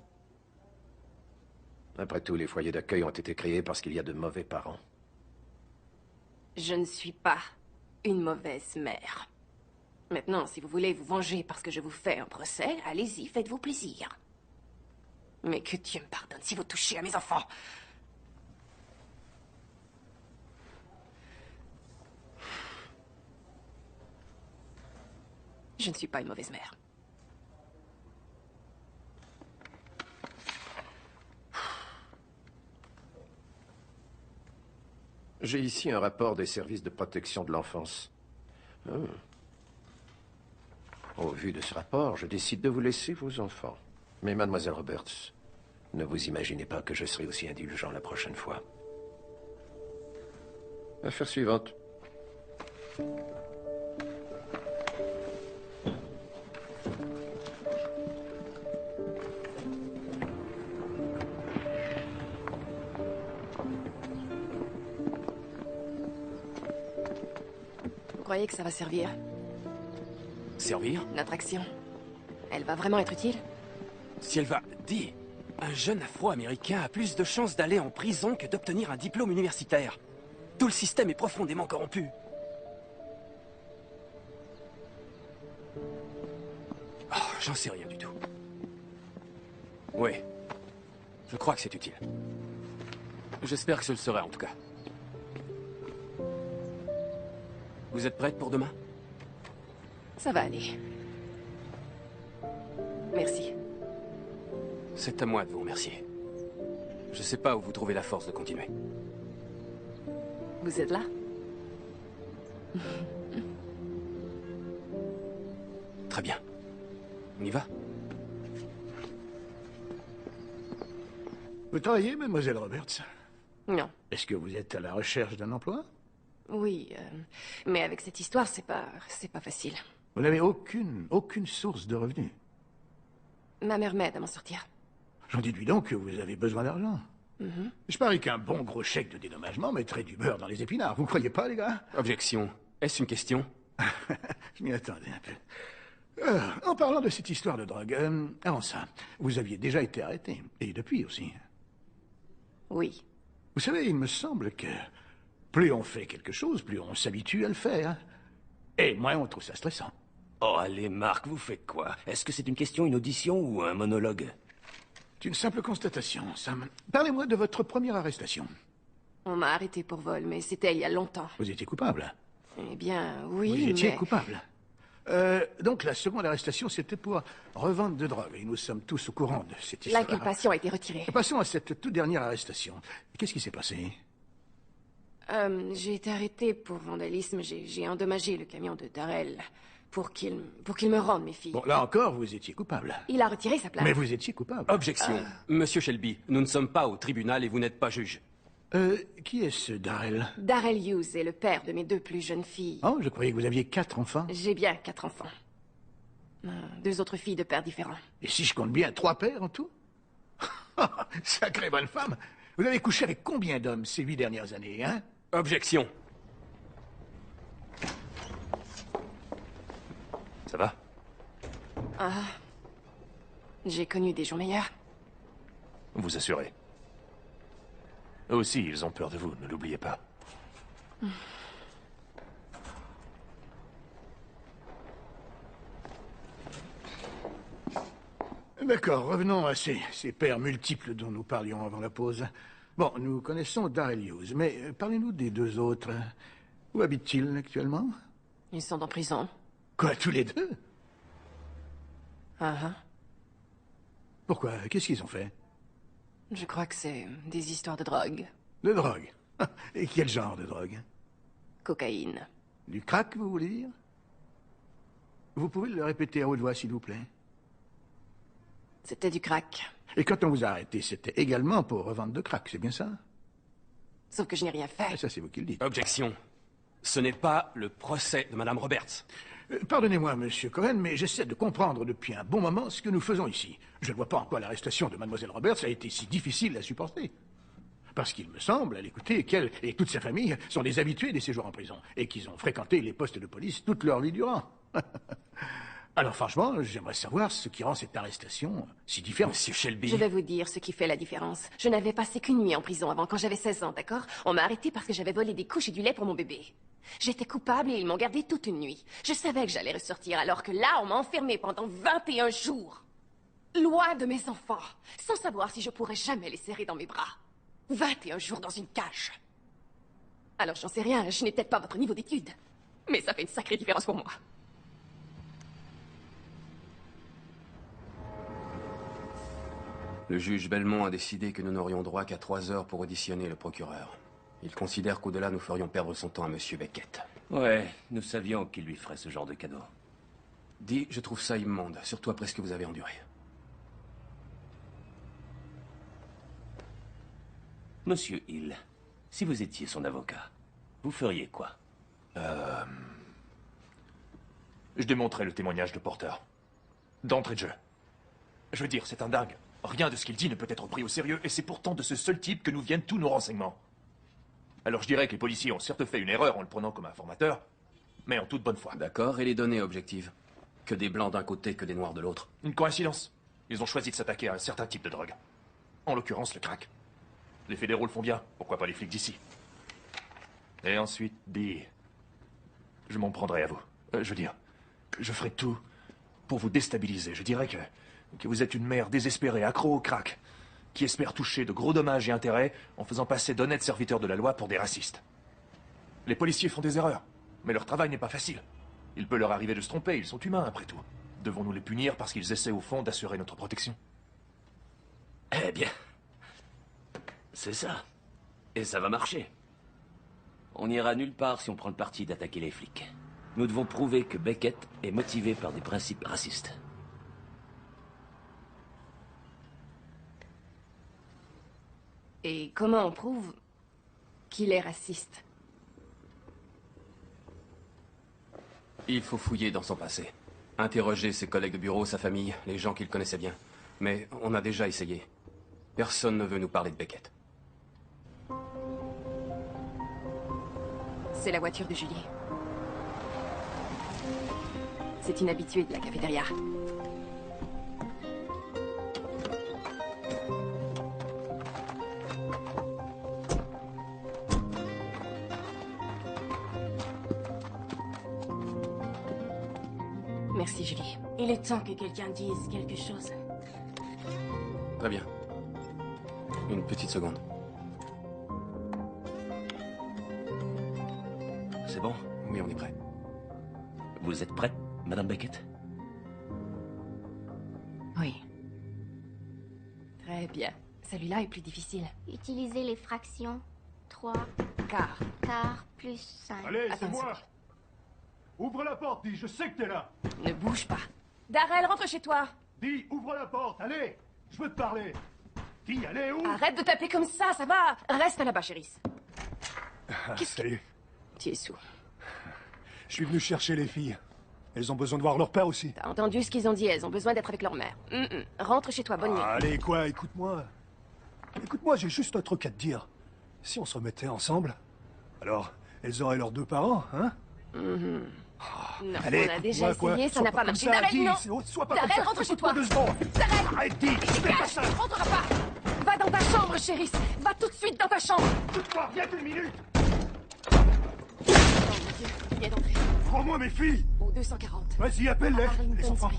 Speaker 3: Après tout, les foyers d'accueil ont été créés parce qu'il y a de mauvais parents.
Speaker 1: Je ne suis pas une mauvaise mère. Maintenant, si vous voulez vous venger parce que je vous fais un procès, allez-y, faites-vous plaisir. Mais que Dieu me pardonne si vous touchez à mes enfants. Je ne suis pas une mauvaise mère.
Speaker 3: J'ai ici un rapport des services de protection de l'enfance. Au vu de ce rapport, je décide de vous laisser vos enfants. Mais mademoiselle Roberts, ne vous imaginez pas que je serai aussi indulgent la prochaine fois. Affaire suivante.
Speaker 1: Vous croyez que ça va servir?
Speaker 6: Servir?
Speaker 1: Notre action. Elle va vraiment être utile?
Speaker 17: Si elle va... Dis, un jeune Afro-Américain a plus de chances d'aller en prison que d'obtenir un diplôme universitaire. Tout le système est profondément corrompu. Oh, j'en sais rien du tout. Oui. Je crois que c'est utile. J'espère que ce le sera, en tout cas. Vous êtes prête pour demain?
Speaker 1: Ça va aller. Merci.
Speaker 17: C'est à moi de vous remercier. Je sais pas où vous trouvez la force de continuer.
Speaker 1: Vous êtes là?
Speaker 17: Très bien. On y va?
Speaker 4: Vous travaillez, mademoiselle Roberts?
Speaker 1: Non.
Speaker 4: Est-ce que vous êtes à la recherche d'un emploi?
Speaker 1: Oui, mais avec cette histoire, c'est pas facile.
Speaker 4: Vous n'avez aucune source de revenus.
Speaker 1: Ma mère m'aide à m'en sortir.
Speaker 4: J'en déduis donc que vous avez besoin d'argent.
Speaker 1: Mhm.
Speaker 4: Je parie qu'un bon gros chèque de dédommagement mettrait du beurre dans les épinards. Vous croyez pas, les gars?
Speaker 17: Objection. Est-ce une question?
Speaker 4: Je m'y attendais un peu. En parlant de cette histoire de drogue, avant ça, vous aviez déjà été arrêté. Et depuis aussi.
Speaker 1: Oui.
Speaker 4: Vous savez, il me semble que plus on fait quelque chose, plus on s'habitue à le faire. Et moins on trouve ça stressant.
Speaker 10: Oh, allez, Marc, vous faites quoi? Est-ce que c'est une question, une audition ou un monologue?
Speaker 4: C'est une simple constatation, Sam. Parlez-moi de votre première arrestation.
Speaker 1: On m'a arrêté pour vol, mais c'était il y a longtemps.
Speaker 4: Vous étiez coupable?
Speaker 1: Eh bien, oui,
Speaker 4: Vous étiez
Speaker 1: mais...
Speaker 4: coupable. Donc la seconde arrestation, c'était pour revente de drogue. Et nous sommes tous au courant de cette histoire.
Speaker 1: L'inculpation a été retirée.
Speaker 4: Passons à cette toute dernière arrestation. Qu'est-ce qui s'est passé?
Speaker 1: J'ai été arrêté pour vandalisme. J'ai endommagé le camion de Darrell pour qu'il me rende mes filles.
Speaker 4: Bon, là encore, vous étiez coupable.
Speaker 1: Il a retiré sa plainte.
Speaker 4: Mais vous étiez coupable.
Speaker 17: Objection. Monsieur Shelby, nous ne sommes pas au tribunal et vous n'êtes pas juge.
Speaker 4: Qui est ce Darrell?
Speaker 1: Darrell Hughes est le père de mes 2 plus jeunes filles.
Speaker 4: Oh, je croyais que vous aviez 4 enfants.
Speaker 1: J'ai bien 4 enfants. 2 autres filles de pères différents.
Speaker 4: Et si je compte bien, 3 pères en tout? Sacrée bonne femme. Vous avez couché avec combien d'hommes ces 8 dernières années, hein?
Speaker 17: Objection.
Speaker 18: Ça va?
Speaker 1: Ah. J'ai connu des jours meilleurs.
Speaker 18: Vous assurez. Eux aussi, ils ont peur de vous, ne l'oubliez pas.
Speaker 4: D'accord, revenons à ces pères multiples dont nous parlions avant la pause. Bon, nous connaissons Darrell Hughes, mais parlez-nous des 2 autres. Où habitent-ils actuellement?
Speaker 1: Ils sont en prison.
Speaker 4: Quoi, tous les 2?
Speaker 1: Ah.
Speaker 4: Pourquoi? Qu'est-ce qu'ils ont fait?
Speaker 1: Je crois que c'est des histoires de drogue.
Speaker 4: De drogue? Et quel genre de drogue?
Speaker 1: Cocaïne.
Speaker 4: Du crack, vous voulez dire? Vous pouvez le répéter à haute voix, s'il vous plaît?
Speaker 1: C'était du crack.
Speaker 4: Et quand on vous a arrêté, c'était également pour revendre de crack, c'est bien ça?
Speaker 1: Sauf que je n'ai rien fait.
Speaker 4: Ça, c'est vous qui le dites.
Speaker 17: Objection. Ce n'est pas le procès de Madame Roberts.
Speaker 4: Pardonnez-moi, Monsieur Cohen, mais j'essaie de comprendre depuis un bon moment ce que nous faisons ici. Je ne vois pas en quoi l'arrestation de Mademoiselle Roberts a été si difficile à supporter. Parce qu'il me semble, à l'écouter, qu'elle et toute sa famille sont des habitués des séjours en prison, et qu'ils ont fréquenté les postes de police toute leur vie durant. Alors franchement, j'aimerais savoir ce qui rend cette arrestation si différente.
Speaker 17: Monsieur Shelby...
Speaker 1: Je vais vous dire ce qui fait la différence. Je n'avais passé qu'une nuit en prison avant, quand j'avais 16 ans, d'accord? On m'a arrêté parce que j'avais volé des couches et du lait pour mon bébé. J'étais coupable et ils m'ont gardé toute une nuit. Je savais que j'allais ressortir, alors que là, on m'a enfermé pendant 21 jours. Loin de mes enfants, sans savoir si je pourrais jamais les serrer dans mes bras. 21 jours dans une cage. Alors j'en sais rien, je n'ai peut-être pas votre niveau d'études. Mais ça fait une sacrée différence pour moi.
Speaker 17: Le juge Belmont a décidé que nous n'aurions droit qu'à 3 heures pour auditionner le procureur. Il considère qu'au-delà, nous ferions perdre son temps à Monsieur Beckett.
Speaker 10: Ouais, nous savions qu'il lui ferait ce genre de cadeau.
Speaker 17: Dis, je trouve ça immonde, surtout après ce que vous avez enduré.
Speaker 10: Monsieur Hill, si vous étiez son avocat, vous feriez quoi?
Speaker 18: Je démontrais le témoignage de Porter. D'entrée de jeu. Je veux dire, c'est un dingue. Rien de ce qu'il dit ne peut être pris au sérieux, et c'est pourtant de ce seul type que nous viennent tous nos renseignements. Alors je dirais que les policiers ont certes fait une erreur en le prenant comme informateur, mais en toute bonne foi.
Speaker 17: D'accord, et les données objectives? Que des blancs d'un côté, que des noirs de l'autre?
Speaker 18: Une coïncidence. Ils ont choisi de s'attaquer à un certain type de drogue. En l'occurrence, le crack. Les fédéraux le font bien, pourquoi pas les flics d'ici? Et ensuite, je m'en prendrai à vous. Je veux dire, je ferai tout pour vous déstabiliser. Je dirais que vous êtes une mère désespérée, accro au crack, qui espère toucher de gros dommages et intérêts en faisant passer d'honnêtes serviteurs de la loi pour des racistes. Les policiers font des erreurs, mais leur travail n'est pas facile. Il peut leur arriver de se tromper, ils sont humains après tout. Devons-nous les punir parce qu'ils essaient au fond d'assurer notre protection?
Speaker 10: Eh bien, c'est ça. Et ça va marcher. On n'ira nulle part si on prend le parti d'attaquer les flics. Nous devons prouver que Beckett est motivé par des principes racistes.
Speaker 1: Et comment on prouve qu'il est raciste?
Speaker 17: Il faut fouiller dans son passé. Interroger ses collègues de bureau, sa famille, les gens qu'il connaissait bien. Mais on a déjà essayé. Personne ne veut nous parler de Beckett.
Speaker 1: C'est la voiture de Julie. C'est une habituée de la cafétéria. Merci, Julie.
Speaker 8: Il est temps que quelqu'un dise quelque chose.
Speaker 17: Très bien. Une petite seconde.
Speaker 10: C'est bon?
Speaker 17: Oui, on est prêt.
Speaker 10: Vous êtes prête, Madame Beckett?
Speaker 1: Oui. Très bien. Celui-là est plus difficile.
Speaker 2: Utilisez les fractions. 3
Speaker 1: Quart.
Speaker 2: quart plus 5.
Speaker 21: Allez, c'est
Speaker 1: Attends une
Speaker 21: moi. Ouvre la porte, dis, je sais que t'es là.
Speaker 1: Ne bouge pas.
Speaker 23: Darrell, rentre chez toi.
Speaker 21: Dis, ouvre la porte, allez. Je veux te parler. Dis, allez, où?
Speaker 1: Arrête de t'appeler comme ça va. Reste là-bas, chérie.
Speaker 21: Salut.
Speaker 1: Tu es sous.
Speaker 21: Je suis venu chercher les filles. Elles ont besoin de voir leur père aussi.
Speaker 1: T'as entendu ce qu'ils ont dit, elles ont besoin d'être avec leur mère. Rentre chez toi, bonne nuit.
Speaker 21: Allez, quoi, écoute-moi. Écoute-moi, j'ai juste un truc à te dire. Si on se remettait ensemble, alors, elles auraient leurs deux parents, hein?
Speaker 1: Non,
Speaker 21: Allez,
Speaker 1: on a déjà
Speaker 21: quoi,
Speaker 1: essayé, ça
Speaker 21: sois
Speaker 1: n'a
Speaker 21: pas
Speaker 1: pas
Speaker 21: comme
Speaker 1: marché.
Speaker 21: ça,
Speaker 1: Darrell,
Speaker 21: dis,
Speaker 1: non.
Speaker 21: sois pas
Speaker 1: Darrell,
Speaker 21: comme ça,
Speaker 1: rentre chez
Speaker 21: écoute-moi
Speaker 1: toi.
Speaker 21: 2 secondes.
Speaker 1: Darrell,
Speaker 21: Arrête, dis, fais pas ça.
Speaker 1: rentre pas. Va dans ta chambre, chérie. Va tout de suite dans ta chambre.
Speaker 21: Touche-toi, viens 1 minute.
Speaker 1: Oh mon Dieu, il vient d'entrer.
Speaker 21: Prends-moi mes filles.
Speaker 1: Au 240.
Speaker 21: Vas-y, appelle-les. Elles sont pas.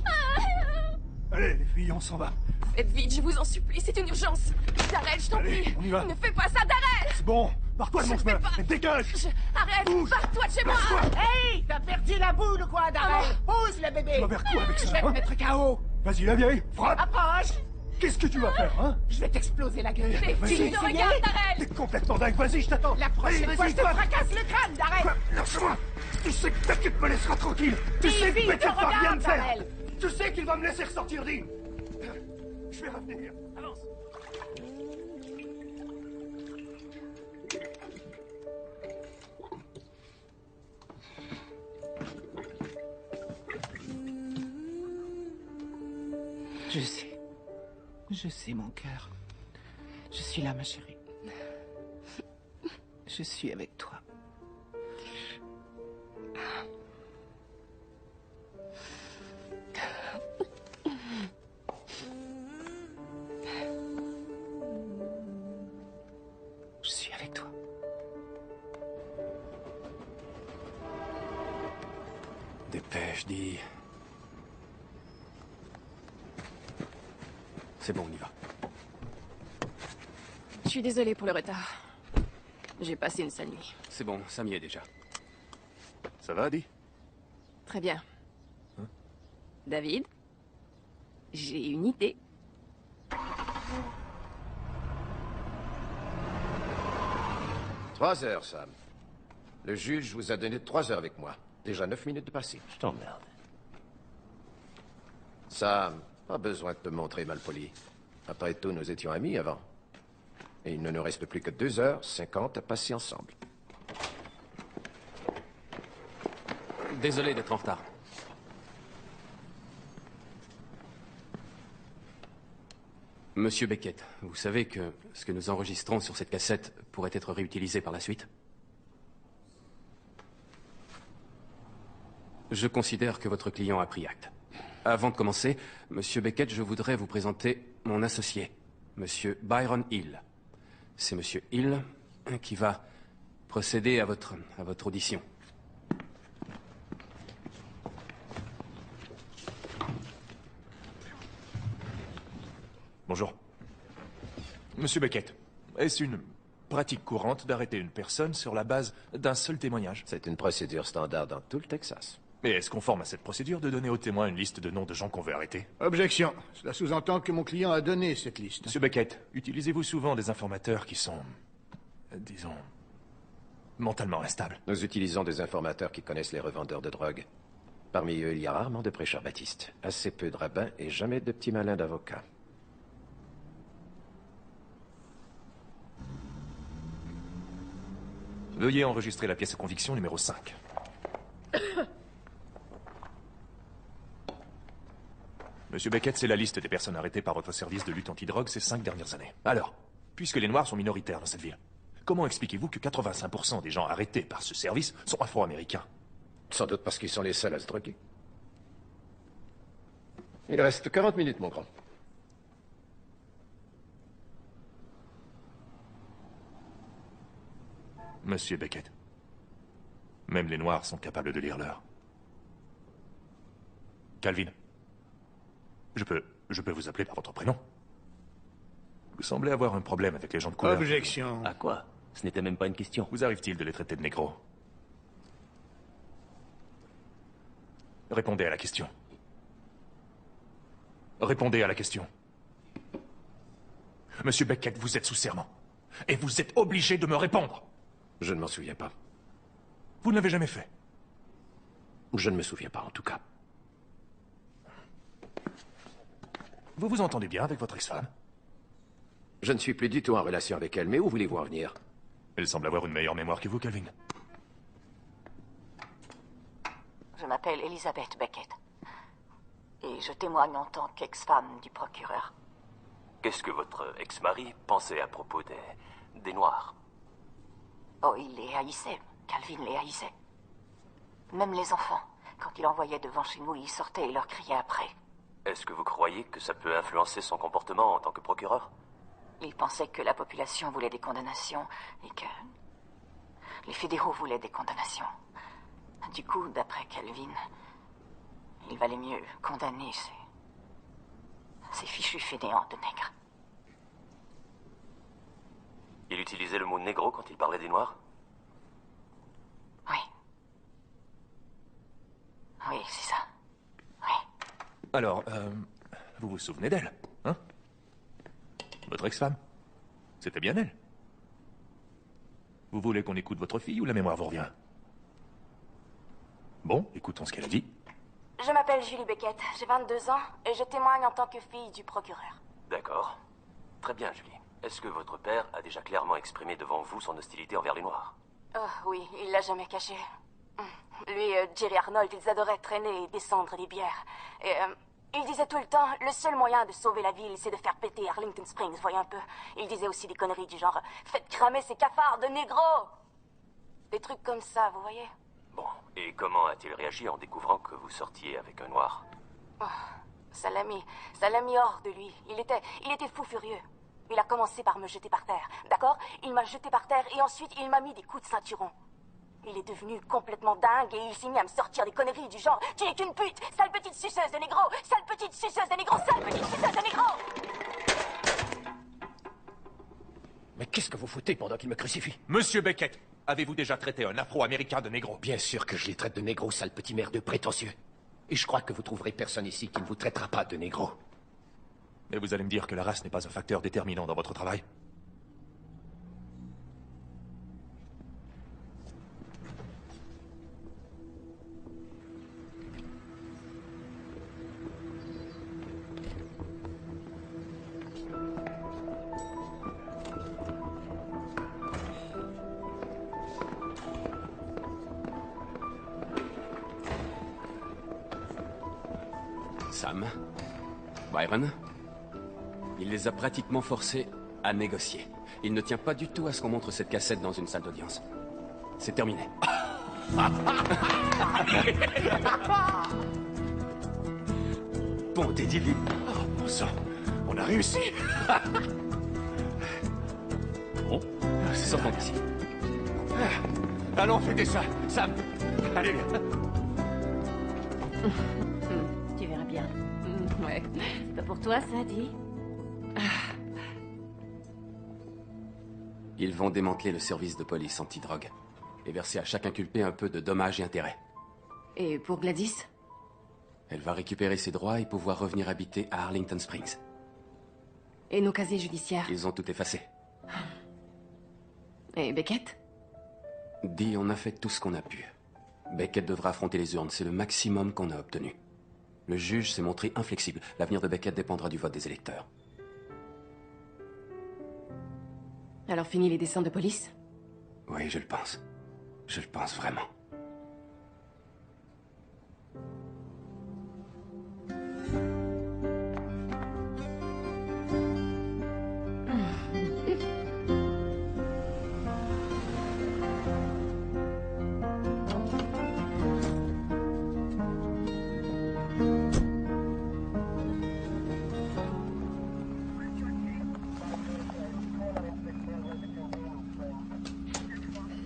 Speaker 21: Allez, les filles, on s'en va.
Speaker 1: Faites vite, je vous en supplie, c'est une urgence. Darrell, je t'en
Speaker 21: Allez,
Speaker 1: prie.
Speaker 21: on y va.
Speaker 1: Ne fais pas ça, Darrell.
Speaker 21: C'est bon, pars-toi de mon chemin. Dégage.
Speaker 1: Arrête,
Speaker 21: Bouge.
Speaker 1: pars-toi de chez moi.
Speaker 5: Hey, t'as perdu la boule ou quoi, Darrell? Pose le bébé.
Speaker 21: Tu vas vers quoi avec ça,
Speaker 5: Je vais te
Speaker 21: hein?
Speaker 5: mettre KO.
Speaker 21: Vas-y, la vieille, frappe.
Speaker 5: Approche.
Speaker 21: Qu'est-ce que tu vas faire, hein?
Speaker 5: Je vais t'exploser la gueule.
Speaker 21: Vas-y.
Speaker 5: Tu me
Speaker 1: regarde, Darrell.
Speaker 21: T'es complètement dingue, vas-y, je t'attends.
Speaker 5: La prochaine
Speaker 21: Allez,
Speaker 5: fois,
Speaker 21: vas-y,
Speaker 5: je te
Speaker 21: toi.
Speaker 5: fracasse le crâne, Darrell.
Speaker 21: Quoi? Lâche-moi. Tu sais que Beckett me laissera tranquille. Tu
Speaker 5: Dis
Speaker 21: sais que
Speaker 5: vite,
Speaker 21: Beckett va rien
Speaker 5: regarde,
Speaker 21: me faire.
Speaker 5: Darrell.
Speaker 21: Tu sais qu'il va me laisser ressortir, dis. Je vais revenir. Avance.
Speaker 5: Je sais. Je sais, mon cœur. Je suis là, ma chérie. Je suis avec toi. Je suis avec toi.
Speaker 17: Dépêche, dis. C'est bon, on y va.
Speaker 1: Je suis désolée pour le retard. J'ai passé une sale nuit.
Speaker 17: C'est bon, ça m'y est déjà.
Speaker 16: Ça va, Adi?
Speaker 1: Très bien. David, j'ai une idée.
Speaker 3: 3 heures, Sam. Le juge vous a donné 3 heures avec moi. Déjà 9 minutes de passé.
Speaker 10: Je t'emmerde.
Speaker 3: Sam, pas besoin de te montrer malpoli. Après tout, nous étions amis avant. Et il ne nous reste plus que 2h50 à passer ensemble.
Speaker 17: Désolé d'être en retard. Monsieur Beckett, vous savez que ce que nous enregistrons sur cette cassette pourrait être réutilisé par la suite? Je considère que votre client a pris acte. Avant de commencer, Monsieur Beckett, je voudrais vous présenter mon associé, Monsieur Byron Hill. C'est Monsieur Hill qui va procéder à votre audition.
Speaker 15: Bonjour. Monsieur Beckett, est-ce une pratique courante d'arrêter une personne sur la base d'un seul témoignage?
Speaker 3: C'est une procédure standard dans tout le Texas.
Speaker 15: Et est-ce conforme à cette procédure de donner aux témoins une liste de noms de gens qu'on veut arrêter?
Speaker 4: Objection. Cela sous-entend que mon client a donné cette liste.
Speaker 15: Monsieur Beckett, utilisez-vous souvent des informateurs qui sont, disons, mentalement instables?
Speaker 3: Nous utilisons des informateurs qui connaissent les revendeurs de drogue. Parmi eux, il y a rarement de prêcheurs baptistes, assez peu de rabbins et jamais de petits malins d'avocats.
Speaker 15: Veuillez enregistrer la pièce de conviction numéro 5. Monsieur Beckett, c'est la liste des personnes arrêtées par votre service de lutte antidrogue ces 5 dernières années. Alors, puisque les Noirs sont minoritaires dans cette ville, comment expliquez-vous que 85% des gens arrêtés par ce service sont afro-américains?
Speaker 3: Sans doute parce qu'ils sont les seuls à se droguer. Il reste 40 minutes, mon grand.
Speaker 15: Monsieur Beckett, même les Noirs sont capables de lire l'heure. Calvin. Je peux vous appeler par votre prénom. Vous semblez avoir un problème avec les gens de couleur.
Speaker 4: Objection.
Speaker 10: À quoi? Ce n'était même pas une question.
Speaker 15: Vous arrive-t-il de les traiter de négros? Répondez à la question. Répondez à la question. Monsieur Beckett, vous êtes sous serment. Et vous êtes obligé de me répondre.
Speaker 3: Je ne m'en souviens pas.
Speaker 15: Vous ne l'avez jamais fait.
Speaker 3: Je ne me souviens pas, en tout cas.
Speaker 15: Vous vous entendez bien avec votre ex-femme?
Speaker 3: Je ne suis plus du tout en relation avec elle, mais où voulez-vous en venir?
Speaker 15: Elle semble avoir une meilleure mémoire que vous, Calvin.
Speaker 11: Je m'appelle Elizabeth Beckett. Et je témoigne en tant qu'ex-femme du procureur.
Speaker 10: Qu'est-ce que votre ex-mari pensait à propos des Noirs?
Speaker 11: Oh, il les haïssait. Calvin les haïssait. Même les enfants. Quand il envoyait devant chez nous, ils sortaient et leur criaient après.
Speaker 10: Est-ce que vous croyez que ça peut influencer son comportement en tant que procureur?
Speaker 11: Il pensait que la population voulait des condamnations et que les fédéraux voulaient des condamnations. Du coup, d'après Calvin, il valait mieux condamner ces fichus fainéants de nègres.
Speaker 10: Il utilisait le mot négro quand il parlait des Noirs?
Speaker 11: Oui. Oui, c'est ça.
Speaker 15: Alors, vous vous souvenez d'elle, hein? Votre ex-femme? C'était bien elle. Vous voulez qu'on écoute votre fille ou la mémoire vous revient? Bon, écoutons ce qu'elle a dit.
Speaker 8: Je m'appelle Julie Beckett, j'ai 22 ans et je témoigne en tant que fille du procureur.
Speaker 10: D'accord. Très bien, Julie. Est-ce que votre père a déjà clairement exprimé devant vous son hostilité envers les Noirs?
Speaker 8: Oh oui, il l'a jamais caché. Lui et Jerry Arnold, ils adoraient traîner et descendre des bières. Et il disait tout le temps, le seul moyen de sauver la ville, c'est de faire péter Arlington Springs, voyez un peu. Il disait aussi des conneries du genre, faites cramer ces cafards de négros. Des trucs comme ça, vous voyez.
Speaker 10: Bon, et comment a-t-il réagi en découvrant que vous sortiez avec un Noir?
Speaker 8: Oh, ça l'a mis hors de lui. Il était fou furieux. Il a commencé par me jeter par terre, d'accord? Il m'a jeté par terre et ensuite il m'a mis des coups de ceinturon. Il est devenu complètement dingue et il s'est mis à me sortir des conneries du genre « Tu n'es qu'une pute, sale petite suceuse de négro, sale petite suceuse de négro, sale petite suceuse de négro !»
Speaker 3: Mais qu'est-ce que vous foutez pendant qu'il me crucifie?
Speaker 15: Monsieur Beckett, avez-vous déjà traité un Afro-Américain de négro?
Speaker 3: Bien sûr que je les traite de négro, sale petit merdeux prétentieux. Et je crois que vous trouverez personne ici qui ne vous traitera pas de négro.
Speaker 15: Mais vous allez me dire que la race n'est pas un facteur déterminant dans votre travail?
Speaker 17: Sam, Byron, il les a pratiquement forcés à négocier. Il ne tient pas du tout à ce qu'on montre cette cassette dans une salle d'audience. C'est terminé.
Speaker 15: Bon, Teddy Lee. Oh, bon sang, on a réussi.
Speaker 17: Bon, sortons d'ici.
Speaker 15: Allons, fêtez ça, Sam. Allez, viens.
Speaker 8: Tu verras bien. Ouais. C'est pas pour toi, ça, dit?
Speaker 17: Ils vont démanteler le service de police anti-drogue et verser à chaque inculpé un peu de dommages et intérêts.
Speaker 1: Et pour Gladys?
Speaker 17: Elle va récupérer ses droits et pouvoir revenir habiter à Arlington Springs.
Speaker 1: Et nos casiers judiciaires?
Speaker 17: Ils ont tout effacé.
Speaker 1: Et Beckett?
Speaker 17: Dis, on a fait tout ce qu'on a pu. Beckett devra affronter les urnes, c'est le maximum qu'on a obtenu. Le juge s'est montré inflexible. L'avenir de Beckett dépendra du vote des électeurs.
Speaker 1: Alors fini les descentes de police?
Speaker 17: Oui, je le pense. Je le pense vraiment.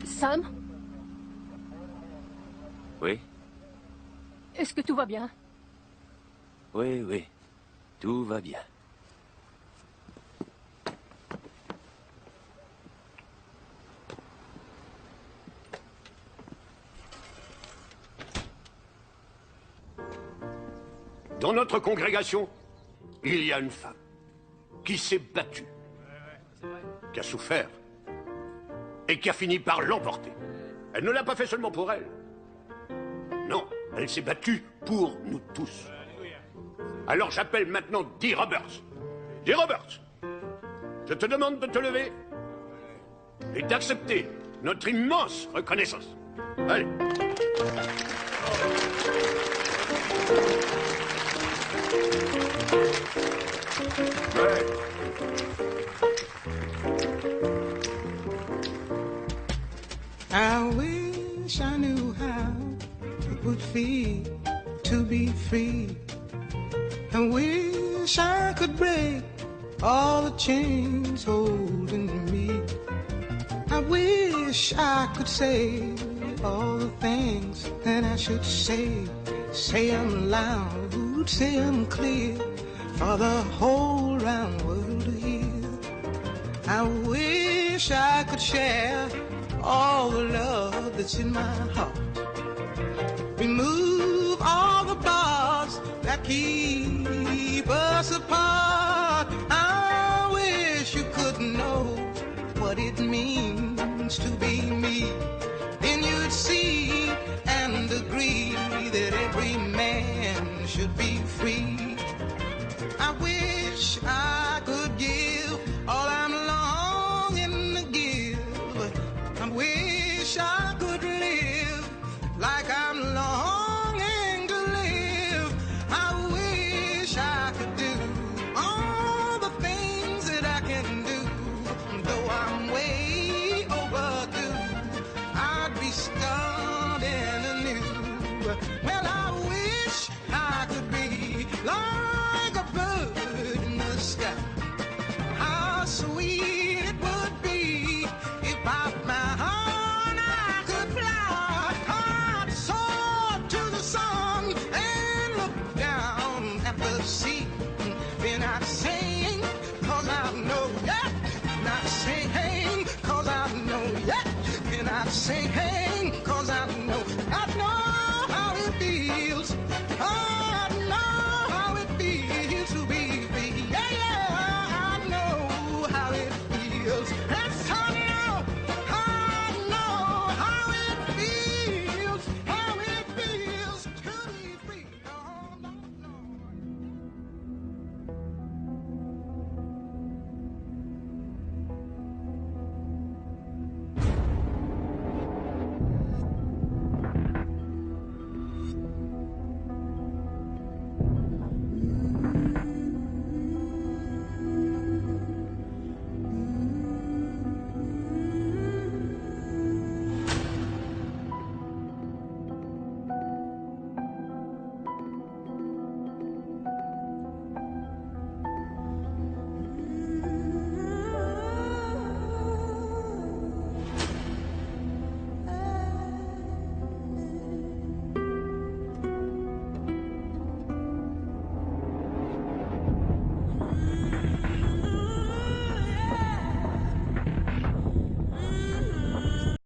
Speaker 8: Sam?
Speaker 10: Oui?
Speaker 8: Est-ce que tout va bien?
Speaker 10: Oui, oui. Tout va bien.
Speaker 12: Dans notre congrégation, il y a une femme qui s'est battue, qui a souffert et qui a fini par l'emporter. Elle ne l'a pas fait seulement pour elle. Non, elle s'est battue pour nous tous. Alors j'appelle maintenant Dee Roberts. Dee Roberts, je te demande de te lever et d'accepter notre immense reconnaissance. Allez. Ouais.
Speaker 13: I wish I knew how it would feel to be free. I wish I could break all the chains holding me. I wish I could say all the things that I should say. Say them loud, say them clear, for the whole round world to hear. I wish I could share all the love that's in my heart. Remove all the bars that keep us apart. I wish you could know what it means to be me. Then you'd see and agree that every man should be free. I wish I could give all I'm longing to give. I wish I could live like I'm longing to live. I wish I could do all the things that I can do. Though I'm way overdue, I'd be starting anew. Well, I wish I could be like a bird in the sky. How sweet it would be if I found I could fly. I'd soar to the sun and look down at the sea. Then I'd sing, 'cause I know, yeah. Not sing, 'cause I know, yeah. And I'd sing, 'cause I know.